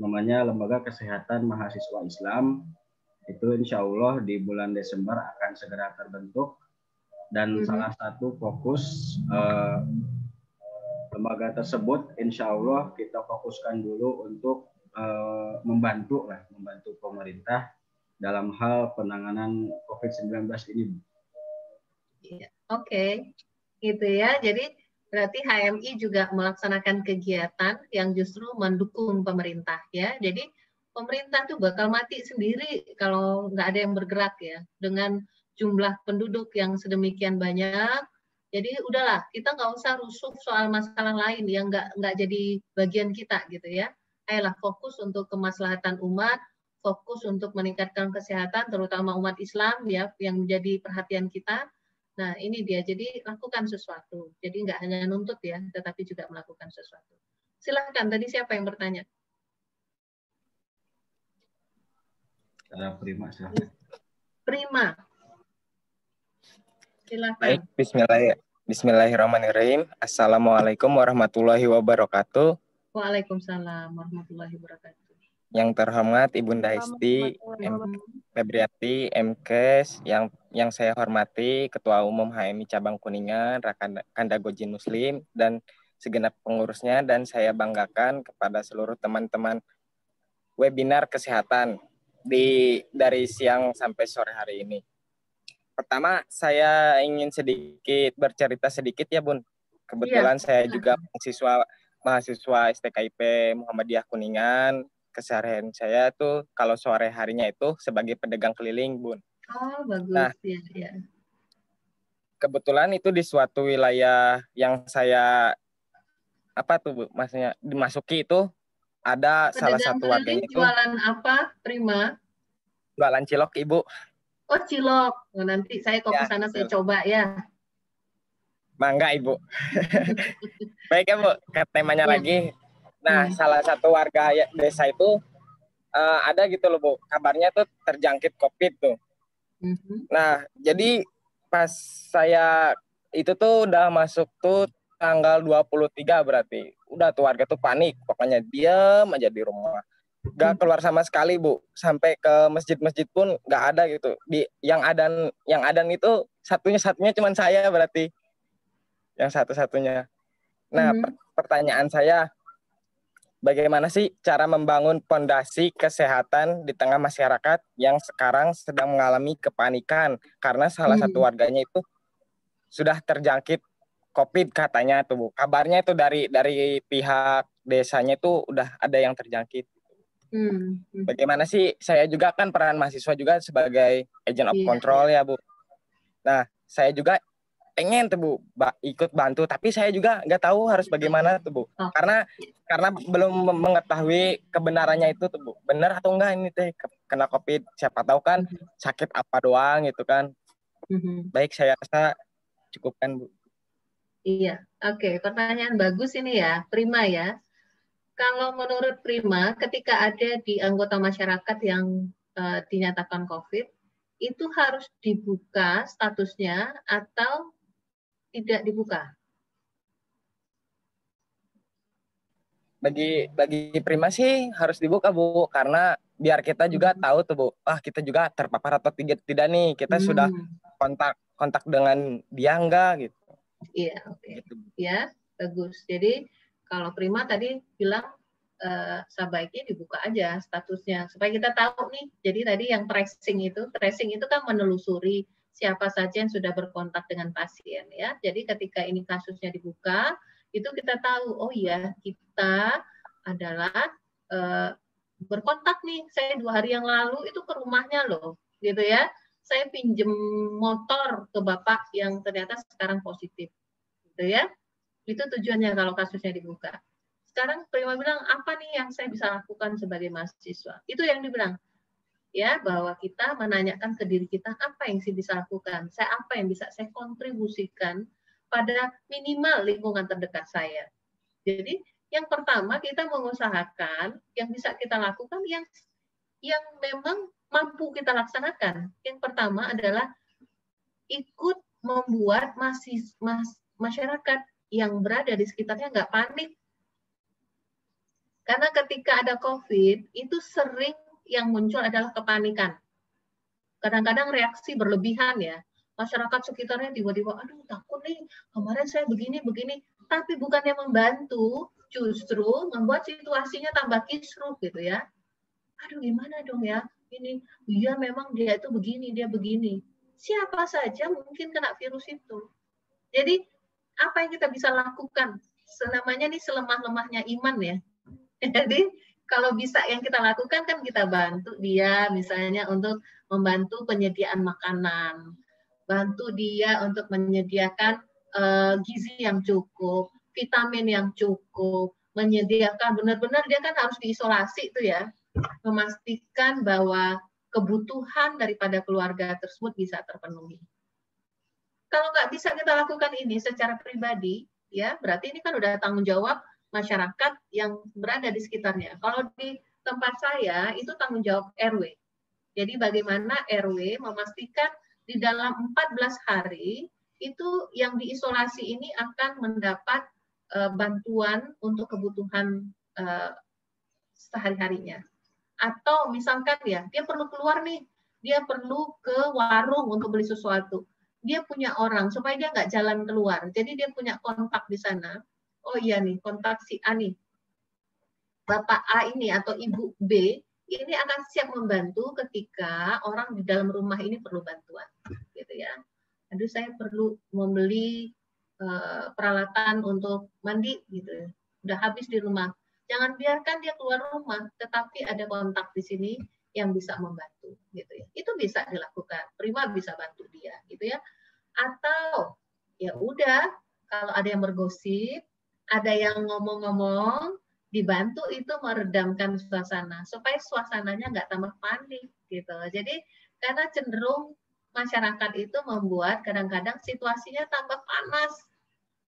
Namanya Lembaga Kesehatan Mahasiswa Islam. Itu insya Allah di bulan Desember akan segera terbentuk. Dan salah satu fokus lembaga tersebut insya Allah kita fokuskan dulu untuk membantu pemerintah dalam hal penanganan COVID-19 ini. Oke, gitu ya. Jadi berarti HMI juga melaksanakan kegiatan yang justru mendukung pemerintah ya. Jadi pemerintah tuh bakal mati sendiri kalau nggak ada yang bergerak ya. Dengan jumlah penduduk yang sedemikian banyak, jadi udahlah kita nggak usah rusuh soal masalah lain yang nggak jadi bagian kita gitu ya. Ayolah fokus untuk kemaslahatan umat, fokus untuk meningkatkan kesehatan, terutama umat Islam ya yang menjadi perhatian kita. Nah ini dia, jadi lakukan sesuatu. Jadi nggak hanya nuntut ya, tetapi juga melakukan sesuatu. Silahkan, tadi siapa yang bertanya? Prima, silahkan. Prima. Silakan. Baik, Bismillahirrahmanirrahim. Assalamualaikum warahmatullahi wabarakatuh. Waalaikumsalam warahmatullahi wabarakatuh. Yang terhormat Ibunda Hesti, Febriati, MKes, yang saya hormati Ketua Umum HMI Cabang Kuningan, Rakanda Gojin Muslim, dan segenap pengurusnya, dan saya banggakan kepada seluruh teman-teman webinar kesehatan dari siang sampai sore hari ini. Pertama, saya ingin bercerita sedikit ya, Bun. Kebetulan saya juga mahasiswa STKIP Muhammadiyah Kuningan. Keseharian saya tuh kalau sore harinya itu sebagai pedagang keliling, Bun. Oh, bagus. Nah, ya. Kebetulan itu di suatu wilayah yang saya maksudnya dimasuki itu ada pedagang salah satu warganya itu jualan apa, Prima? Jualan cilok, Ibu. Oh, cilok. Oh, nanti saya ke sana saya coba ya. Mangga, Ibu. Baik ya, Bu. Ke temanya lagi. Nah, salah satu warga desa itu ada gitu loh, Bu. Kabarnya tuh terjangkit COVID tuh. Nah, jadi pas saya itu tuh udah masuk tuh tanggal 23 berarti. Udah tuh warga tuh panik. Pokoknya diam aja di rumah. Gak keluar sama sekali, Bu. Sampai ke masjid-masjid pun gak ada gitu. Yang adan itu satunya cuma saya berarti. Yang satu-satunya. Nah, pertanyaan saya, bagaimana sih cara membangun fondasi kesehatan di tengah masyarakat yang sekarang sedang mengalami kepanikan karena salah satu warganya itu sudah terjangkit COVID katanya tuh, Bu. Kabarnya itu dari pihak desanya itu udah ada yang terjangkit. Bagaimana sih, saya juga kan peran mahasiswa juga sebagai agent of control ya, Bu. Nah, saya juga pengen tuh, Bu, ikut bantu, tapi saya juga nggak tahu harus bagaimana tuh, Bu. Karena belum mengetahui kebenarannya itu tuh, Bu. Benar atau enggak ini teh kena COVID, siapa tahu kan sakit apa doang gitu kan. Baik, saya rasa cukup kan, Bu. Iya, oke. Pertanyaan bagus ini ya, Prima ya. Kalau menurut Prima, ketika ada di anggota masyarakat yang dinyatakan COVID, itu harus dibuka statusnya atau tidak dibuka? Bagi Prima sih harus dibuka, Bu, karena biar kita juga tahu tuh, Bu, kita juga terpapar atau tidak nih, kita sudah kontak dengan dia enggak gitu. Iya, oke. Gitu. Ya, bagus. Jadi kalau Prima tadi bilang sebaiknya dibuka aja statusnya supaya kita tahu nih. Jadi tadi yang tracing itu kan menelusuri siapa saja yang sudah berkontak dengan pasien ya. Jadi ketika ini kasusnya dibuka, itu kita tahu, oh iya kita adalah berkontak nih, saya 2 hari yang lalu itu ke rumahnya loh, gitu ya. Saya pinjem motor ke Bapak yang ternyata sekarang positif, gitu ya. Itu tujuannya kalau kasusnya dibuka. Sekarang Prima bilang, apa nih yang saya bisa lakukan sebagai mahasiswa? Itu yang dibilang, ya, bahwa kita menanyakan ke diri kita, apa yang saya bisa lakukan? Apa yang bisa saya kontribusikan pada minimal lingkungan terdekat saya. Jadi yang pertama kita mengusahakan yang bisa kita lakukan yang memang mampu kita laksanakan. Yang pertama adalah ikut membuat masyarakat yang berada di sekitarnya nggak panik. Karena ketika ada COVID, itu sering yang muncul adalah kepanikan. Kadang-kadang reaksi berlebihan ya. Masyarakat sekitarnya tiba-tiba, aduh takut nih, kemarin saya begini. Tapi bukannya membantu, justru membuat situasinya tambah kisruh gitu ya. Aduh gimana dong ya, ini dia memang dia itu begini, dia begini. Siapa saja mungkin kena virus itu. Jadi apa yang kita bisa lakukan? Namanya nih selemah-lemahnya iman ya. Jadi kalau bisa yang kita lakukan kan kita bantu dia misalnya untuk membantu penyediaan makanan, bantu dia untuk menyediakan gizi yang cukup, vitamin yang cukup, menyediakan benar-benar dia kan harus diisolasi itu ya, memastikan bahwa kebutuhan daripada keluarga tersebut bisa terpenuhi. Kalau nggak bisa kita lakukan ini secara pribadi, ya berarti ini kan udah tanggung jawab masyarakat yang berada di sekitarnya. Kalau di tempat saya itu tanggung jawab RW. Jadi bagaimana RW memastikan di dalam 14 hari itu yang diisolasi ini akan mendapat bantuan untuk kebutuhan sehari-harinya. Atau misalkan ya, dia perlu keluar nih, dia perlu ke warung untuk beli sesuatu. Dia punya orang supaya dia nggak jalan keluar. Jadi dia punya kontak di sana. Oh iya nih, kontak si A nih. Bapak A ini atau Ibu B ini akan siap membantu ketika orang di dalam rumah ini perlu bantuan, gitu ya. Aduh, saya perlu membeli peralatan untuk mandi, gitu. Udah habis di rumah. Jangan biarkan dia keluar rumah, tetapi ada kontak di sini yang bisa membantu, gitu ya. Itu bisa dilakukan. Prima bisa bantu dia, gitu ya. Atau ya udah, kalau ada yang bergosip, ada yang ngomong-ngomong, dibantu itu meredamkan suasana supaya suasananya nggak tambah panik gitu. Jadi karena cenderung masyarakat itu membuat kadang-kadang situasinya tambah panas.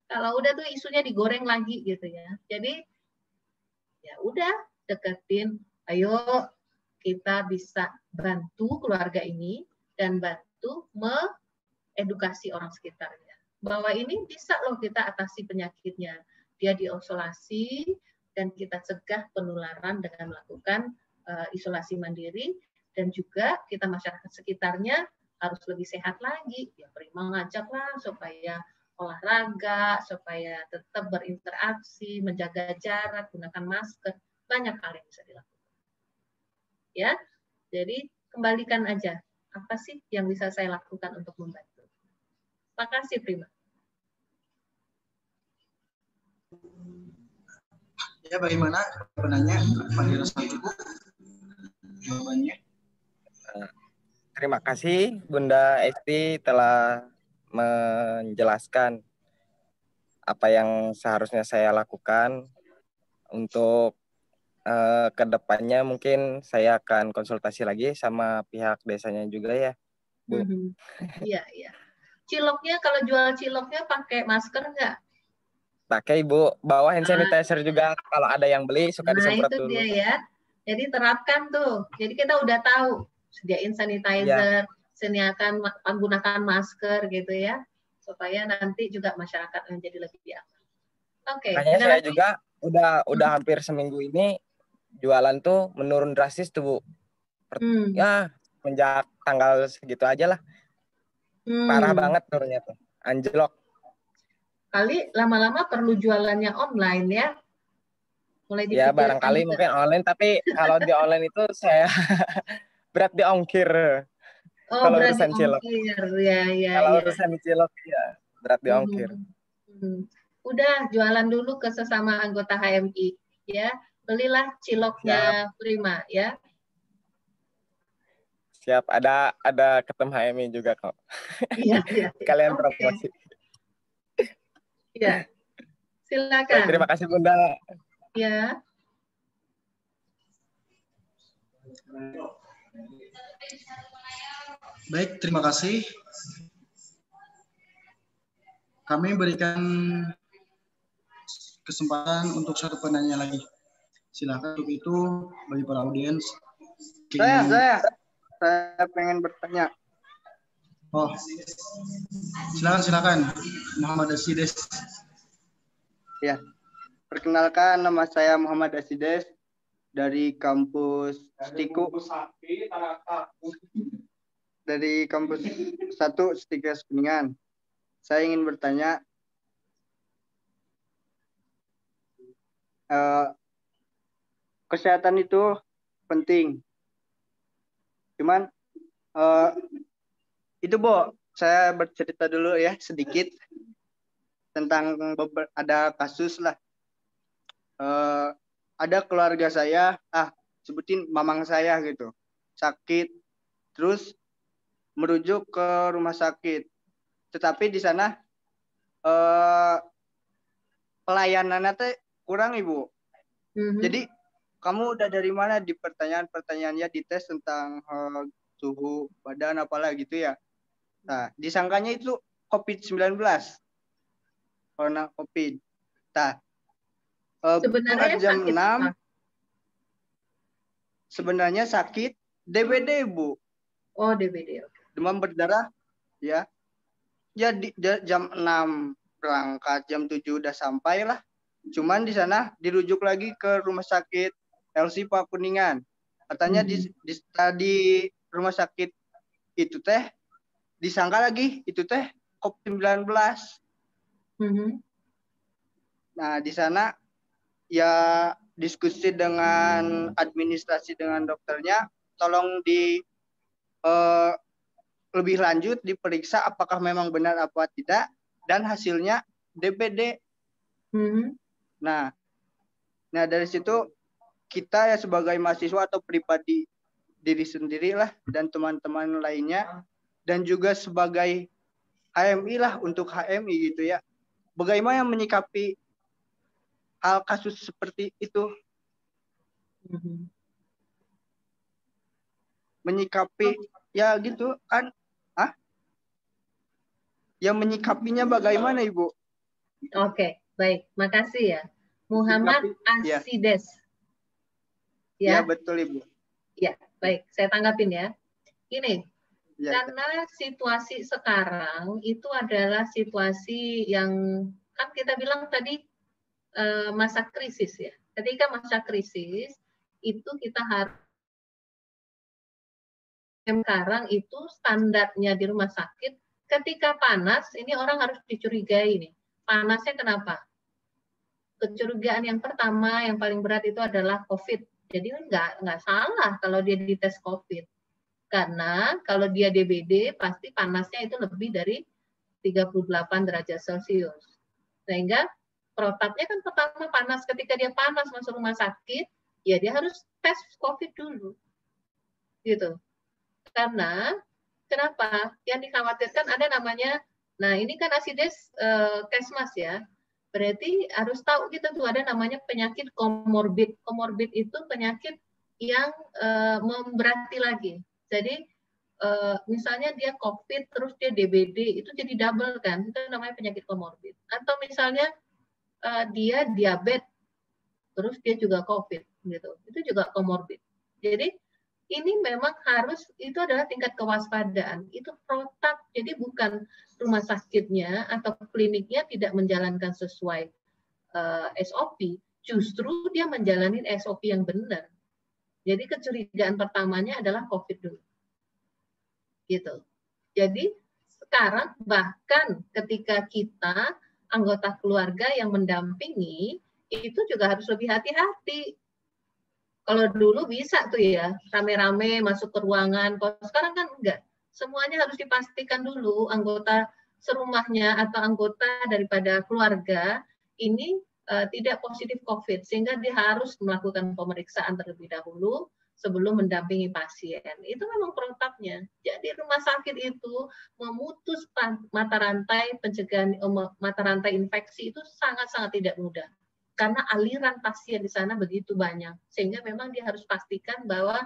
Kalau udah tuh isunya digoreng lagi gitu ya. Jadi ya udah deketin, ayo kita bisa bantu keluarga ini dan bantu mengedukasi orang sekitarnya bahwa ini bisa loh kita atasi penyakitnya. Dia diisolasi dan kita cegah penularan dengan melakukan isolasi mandiri, dan juga kita masyarakat sekitarnya harus lebih sehat lagi. Ya Prima ngajaklah supaya olahraga, supaya tetap berinteraksi, menjaga jarak, gunakan masker, banyak hal yang bisa dilakukan. Ya, jadi kembalikan aja apa sih yang bisa saya lakukan untuk membantu. Terima kasih Prima. Ya, bagaimana penanya Fadil Santibu? Jawabannya. Terima kasih Bunda Esti telah menjelaskan apa yang seharusnya saya lakukan. Untuk kedepannya mungkin saya akan konsultasi lagi sama pihak desanya juga ya, Bu. Iya, iya. Ciloknya kalau jual ciloknya pakai masker nggak? Pakai Ibu, bawa hand sanitizer juga kalau ada yang beli suka disemprot itu dulu. Dia ya. Jadi terapkan tuh. Jadi kita udah tahu Sediain sanitizer, sediakan menggunakan masker gitu ya, supaya nanti juga masyarakat menjadi lebih aman. Oke. Makanya saya juga udah hampir seminggu ini jualan tuh menurun drastis tuh Bu. Ya sejak tanggal segitu aja lah. Parah banget turunnya tuh, anjlok. Kali lama-lama perlu jualannya online ya. Mulai ya barangkali mungkin online, tapi kalau di online itu saya berat di ongkir. Kalau berat urusan di cilok. Ya. Kalau urusan cilok ya berat di ongkir. Udah jualan dulu ke sesama anggota HMI ya. Belilah ciloknya Prima ya. Siap, ada ketum HMI juga kok. Iya. Kalian promosi. Ya, silakan. Baik, terima kasih Bunda. Ya. Baik, terima kasih. Kami berikan kesempatan untuk satu penanya lagi. Silakan untuk itu bagi para audiens. Saya pengen bertanya. Oh, silakan Muhammad Asides. Ya, perkenalkan nama saya Muhammad Asides dari kampus Stiku. Dari kampus 1 Stikes Kuningan. Saya ingin bertanya, kesehatan itu penting. Cuman itu Bu, saya bercerita dulu ya sedikit tentang ada kasus lah. Ada keluarga saya, sebutin mamang saya gitu, sakit, terus merujuk ke rumah sakit. Tetapi di sana pelayanannya teh kurang Ibu. Jadi kamu udah dari mana, di pertanyaan-pertanyaannya dites tentang suhu badan apalah gitu ya. Nah, disangkanya itu COVID-19. Corona COVID. Nah, sebenarnya jam sakit 6 sebenarnya sakit DBD, Bu. Oh, DBD. Demam berdarah ya. Ya jam 6 berangkat, jam 7 udah sampai lah. Cuman di sana dirujuk lagi ke rumah sakit LC Pak Kuningan. Katanya di rumah sakit itu teh disangka lagi itu teh COVID-19. Nah, di sana ya diskusi dengan administrasi dengan dokternya, tolong lebih lanjut diperiksa apakah memang benar apa tidak, dan hasilnya DBD. Nah dari situ kita ya sebagai mahasiswa atau pribadi diri sendirilah dan teman-teman lainnya, dan juga sebagai HMI lah, untuk HMI gitu ya, bagaimana menyikapi hal kasus seperti itu? Menyikapi ya gitu kan, yang menyikapinya bagaimana Ibu? Oke, baik, makasih ya. Muhammad Asides. Ya, betul Ibu. Ya, baik, saya tanggapin ya. Gini, karena situasi sekarang itu adalah situasi yang kan kita bilang tadi masa krisis ya. Ketika masa krisis itu kita harus, sekarang itu standarnya di rumah sakit ketika panas ini orang harus dicurigai nih. Panasnya kenapa? Kecurigaan yang pertama yang paling berat itu adalah COVID. Jadi nggak salah kalau dia dites COVID. Karena kalau dia DBD pasti panasnya itu lebih dari 38 derajat Celcius. Sehingga protapnya kan pertama panas. Ketika dia panas masuk rumah sakit, ya dia harus tes COVID dulu. Gitu. Karena kenapa? Yang dikhawatirkan ada namanya, nah ini kan Asides Kesmas ya. Berarti harus tahu kita tuh ada namanya penyakit komorbid. Komorbid itu penyakit yang memberati lagi. Jadi misalnya dia COVID terus dia DBD, itu jadi double kan, itu namanya penyakit komorbid. Atau misalnya dia diabetes terus dia juga COVID gitu, itu juga komorbid. Jadi ini memang harus, itu adalah tingkat kewaspadaan. Itu protap, jadi bukan rumah sakitnya atau kliniknya tidak menjalankan sesuai SOP, justru dia menjalani SOP yang benar. Jadi kecurigaan pertamanya adalah COVID dulu. Gitu. Jadi sekarang bahkan ketika kita anggota keluarga yang mendampingi itu juga harus lebih hati-hati. Kalau dulu bisa tuh ya, rame-rame masuk ke ruangan. Kalau sekarang kan enggak. Semuanya harus dipastikan dulu anggota serumahnya atau anggota daripada keluarga ini tidak positif COVID, sehingga dia harus melakukan pemeriksaan terlebih dahulu sebelum mendampingi pasien. Itu memang protapnya. Jadi rumah sakit itu memutus mata rantai pencegahan, mata rantai infeksi itu sangat-sangat tidak mudah. Karena aliran pasien di sana begitu banyak, sehingga memang dia harus pastikan bahwa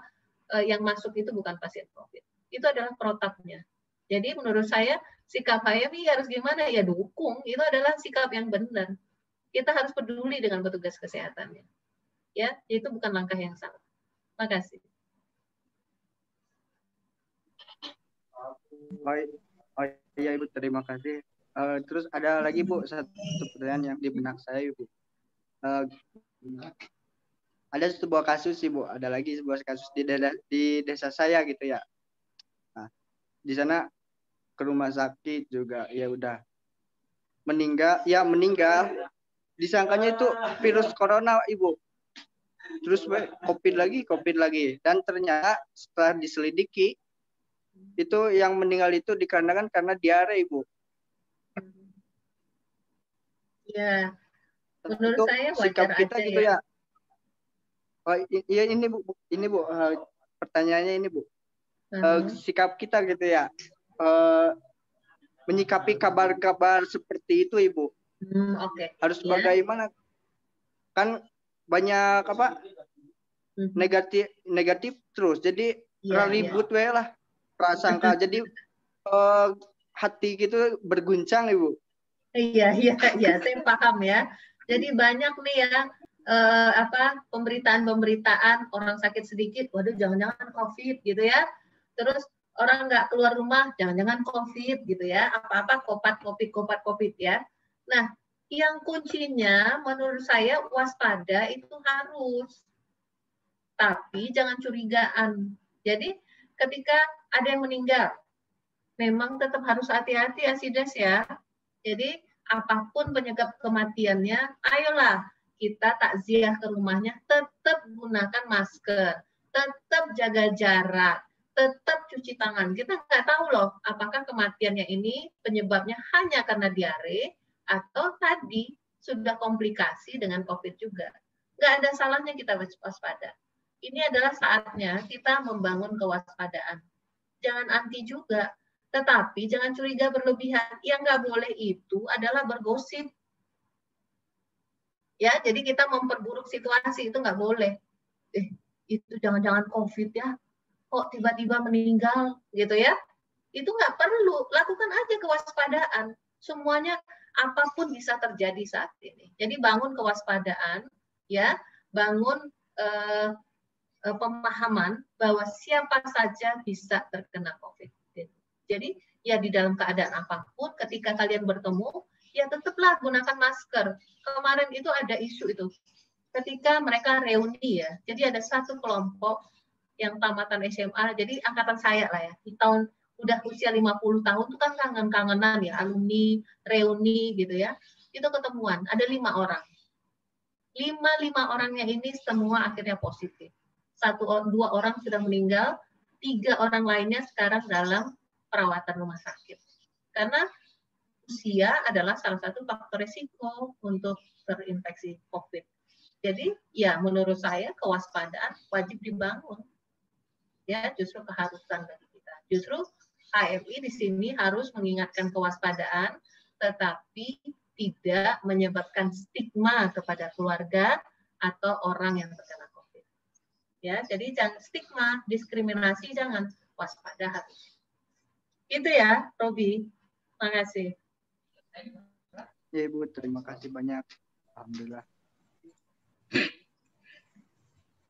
yang masuk itu bukan pasien COVID. Itu adalah protapnya. Jadi menurut saya sikap HMI harus gimana? Ya dukung. Itu adalah sikap yang benar. Kita harus peduli dengan petugas kesehatannya. Ya, itu bukan langkah yang salah. Makasih. Baik, ya Ibu, terima kasih. Terus ada lagi Bu satu pertanyaan yang di benak saya Ibu. Ada sebuah kasus sih Bu, ada lagi sebuah kasus di desa saya gitu ya. Nah, di sana ke rumah sakit juga ya udah meninggal, disangkanya itu virus corona Ibu. Terus COVID lagi, dan ternyata setelah diselidiki itu yang meninggal itu dikarenakan karena diare Ibu. Ya. Menurut itu saya sikap wajar kita aja gitu ya. Oh iya ini Bu, pertanyaannya ini Bu. Sikap kita gitu ya, menyikapi kabar-kabar seperti itu Ibu. Oke. Harus bagaimana? Kan banyak apa? Negatif terus. Jadi ribut we lah prasangka. Jadi hati gitu berguncang Ibu. Iya, saya paham ya. Jadi banyak nih ya pemberitaan orang sakit sedikit, waduh jangan-jangan COVID gitu ya. Terus orang nggak keluar rumah, jangan-jangan COVID gitu ya. Apa-apa COVID ya. Nah, yang kuncinya menurut saya waspada itu harus. Tapi jangan curigaan. Jadi ketika ada yang meninggal, memang tetap harus hati-hati ya Sides ya. Jadi apapun penyebab kematiannya, ayolah kita takziah ke rumahnya, tetap gunakan masker, tetap jaga jarak, tetap cuci tangan. Kita nggak tahu loh apakah kematiannya ini penyebabnya hanya karena diare atau tadi sudah komplikasi dengan COVID juga. Nggak ada salahnya kita waspada. Ini adalah saatnya kita membangun kewaspadaan. Jangan anti juga. Tetapi jangan curiga berlebihan. Yang nggak boleh itu adalah bergosip. Ya, jadi kita memperburuk situasi itu nggak boleh. Itu jangan-jangan COVID ya. Kok tiba-tiba meninggal gitu ya? Itu nggak perlu. Lakukan aja kewaspadaan. Semuanya apapun bisa terjadi saat ini. Jadi bangun kewaspadaan, ya, bangun pemahaman bahwa siapa saja bisa terkena COVID. Jadi ya di dalam keadaan apapun, ketika kalian bertemu, ya tetaplah gunakan masker. Kemarin itu ada isu itu, ketika mereka reuni ya. Jadi ada satu kelompok yang tamatan SMA, jadi angkatan saya lah ya, di tahun udah usia 50 tahun itu kan kangen-kangenan ya, alumni reuni gitu ya. Itu ketemuan, ada 5 orang. 5 orangnya ini semua akhirnya positif. 1-2 orang sudah meninggal, 3 orang lainnya sekarang dalam perawatan rumah sakit. Karena usia adalah salah satu faktor risiko untuk terinfeksi COVID. Jadi ya menurut saya kewaspadaan wajib dibangun. Ya justru keharusan bagi kita. Justru HMI di sini harus mengingatkan kewaspadaan, tetapi tidak menyebabkan stigma kepada keluarga atau orang yang terkena COVID. Ya, jadi jangan stigma, diskriminasi jangan, waspada harus. Itu ya, Robi. Makasih. Ya Ibu, terima kasih banyak. Alhamdulillah.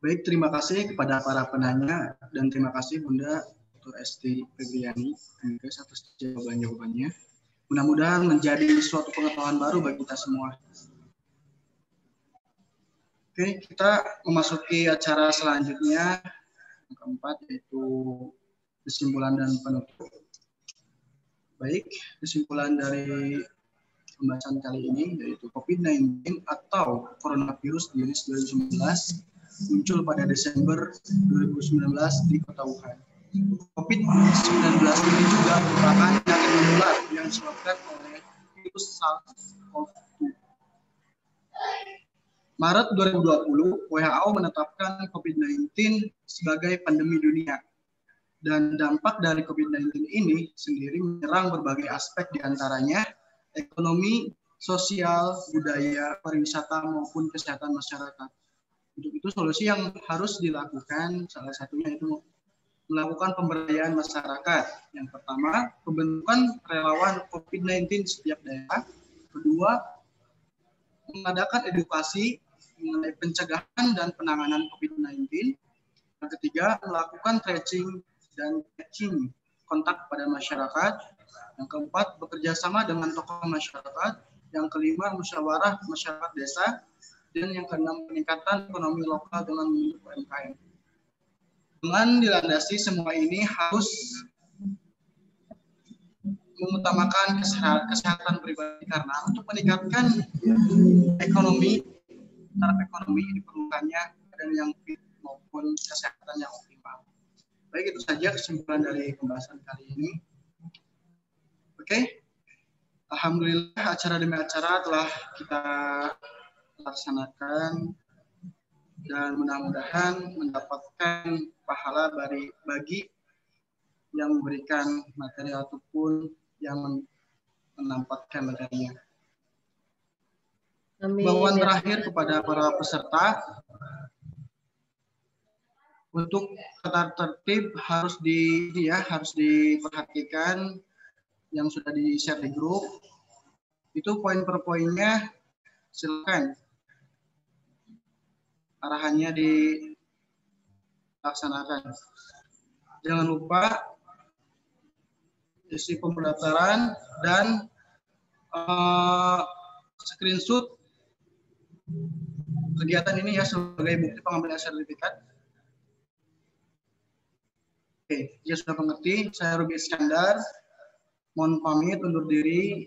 Baik, terima kasih kepada para penanya dan terima kasih Bunda Dr. Esti Febriani atas jawaban-jawabannya. Mudah-mudahan menjadi suatu pengetahuan baru bagi kita semua. Oke, kita memasuki acara selanjutnya yang keempat, yaitu kesimpulan dan penutup. Baik, kesimpulan dari pembahasan kali ini yaitu COVID-19 atau coronavirus jenis 2019 muncul pada Desember 2019 di kota Wuhan. COVID-19 ini juga merupakan penyakit menular yang disebabkan oleh virus SARS-CoV-2. Maret 2020, WHO menetapkan COVID-19 sebagai pandemi dunia. Dan dampak dari COVID-19 ini sendiri menyerang berbagai aspek diantaranya ekonomi, sosial, budaya, pariwisata, maupun kesehatan masyarakat. Untuk itu solusi yang harus dilakukan salah satunya itu melakukan pemberdayaan masyarakat. Yang pertama, pembentukan relawan COVID-19 di setiap daerah. Kedua, mengadakan edukasi mengenai pencegahan dan penanganan COVID-19. Yang ketiga, melakukan tracing dan tracking kontak pada masyarakat. Yang keempat, bekerja sama dengan tokoh masyarakat. Yang kelima, musyawarah masyarakat desa. Dan yang keenam, peningkatan ekonomi lokal dengan membentuk UMKM. Dengan dilandasi semua ini harus mengutamakan kesehatan pribadi karena untuk meningkatkan ekonomi, taraf ekonomi diperlukannya dan yang fit maupun kesehatan yang optimal. Baik, itu saja kesimpulan dari pembahasan kali ini. Oke, alhamdulillah acara demi acara telah kita laksanakan dan mudah-mudahan mendapatkan pahala bagi yang memberikan materi ataupun yang menampakkan materinya. Himbauan terakhir kepada para peserta untuk tata tertib harus diperhatikan yang sudah di-share di grup. Itu poin per poinnya silakan arahannya dilaksanakan. Jangan lupa isi pemdaftaran dan screenshot kegiatan ini ya sebagai bukti pengambilan sertifikat. Oke, jika sudah mengerti, saya Ruby Iskandar. Mohon pamit undur diri.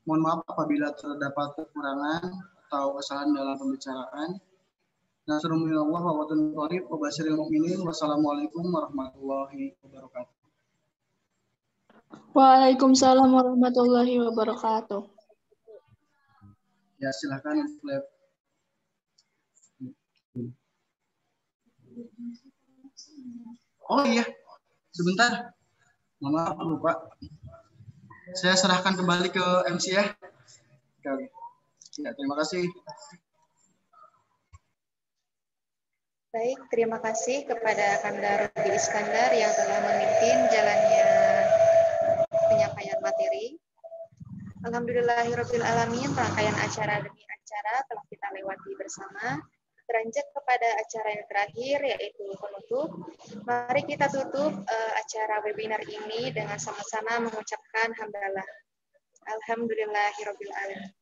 Mohon maaf apabila terdapat kekurangan atau kesalahan dalam pembicaraan. Wassalamualaikum warahmatullahi wabarakatuh. Waalaikumsalam warahmatullahi wabarakatuh. Ya, silakan flip. Oh iya, sebentar. Maaf, lupa. Saya serahkan kembali ke MC ya. Oke. Ya, terima kasih. Baik, terima kasih kepada Kanda Ruby Iskandar yang telah memimpin jalannya penyampaian materi. Alhamdulillahirabbil alamin, rangkaian acara demi acara telah kita lewati bersama. Beranjak kepada acara yang terakhir yaitu penutup. Mari kita tutup acara webinar ini dengan sama-sama mengucapkan hamdalah. Alhamdulillahirabbil alamin.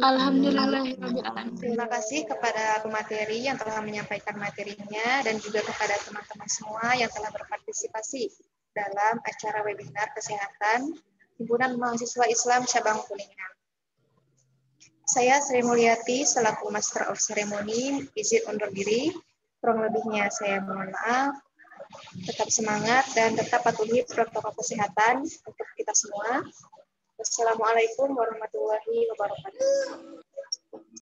Alhamdulillahirabbil alamin. Terima kasih kepada pemateri yang telah menyampaikan materinya dan juga kepada teman-teman semua yang telah berpartisipasi dalam acara webinar kesehatan Himpunan Mahasiswa Islam Cabang Kuningan. Saya Sri Mulyati selaku Master of Ceremony izin undur diri. Kurang lebihnya saya mohon maaf. Tetap semangat dan tetap patuhi protokol kesehatan untuk kita semua. Wassalamualaikum warahmatullahi wabarakatuh.